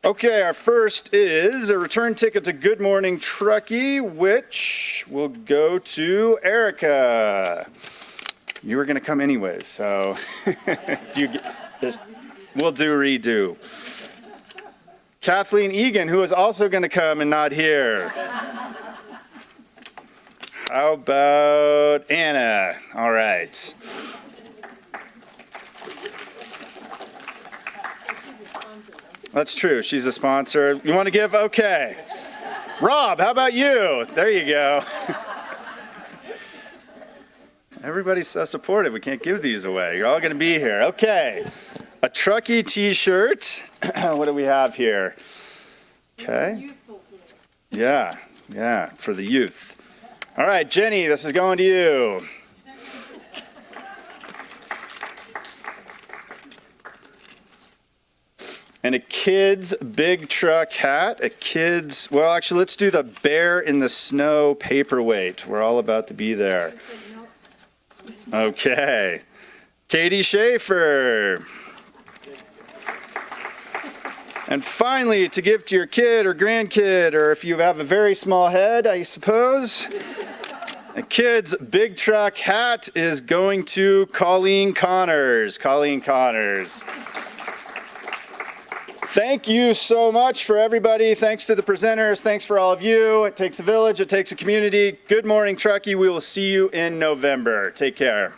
Okay, our first is a return ticket to Good Morning Truckee, which will go to Erica. You were going to come anyways, so we'll do redo. Kathleen Egan, who is also going to come and not here. How about Anna? All right. That's true. She's a sponsor. You want to give? Okay. Rob, how about you? There you go. Everybody's so supportive. We can't give these away. You're all going to be here. Okay. A Truckee t-shirt. What do we have here? Okay. Yeah, for the youth. All right, Jenny, this is going to you. And a kid's big truck hat. Well, actually, let's do the bear in the snow paperweight. We're all about to be there. Okay. Katie Schaefer. And finally, to give to your kid or grandkid, or if you have a very small head, I suppose, a kid's big truck hat is going to Colleen Connors. Colleen Connors. Thank you so much for everybody. Thanks to the presenters. Thanks for all of you. It takes a village. It takes a community. Good morning, Truckee. We will see you in November. Take care.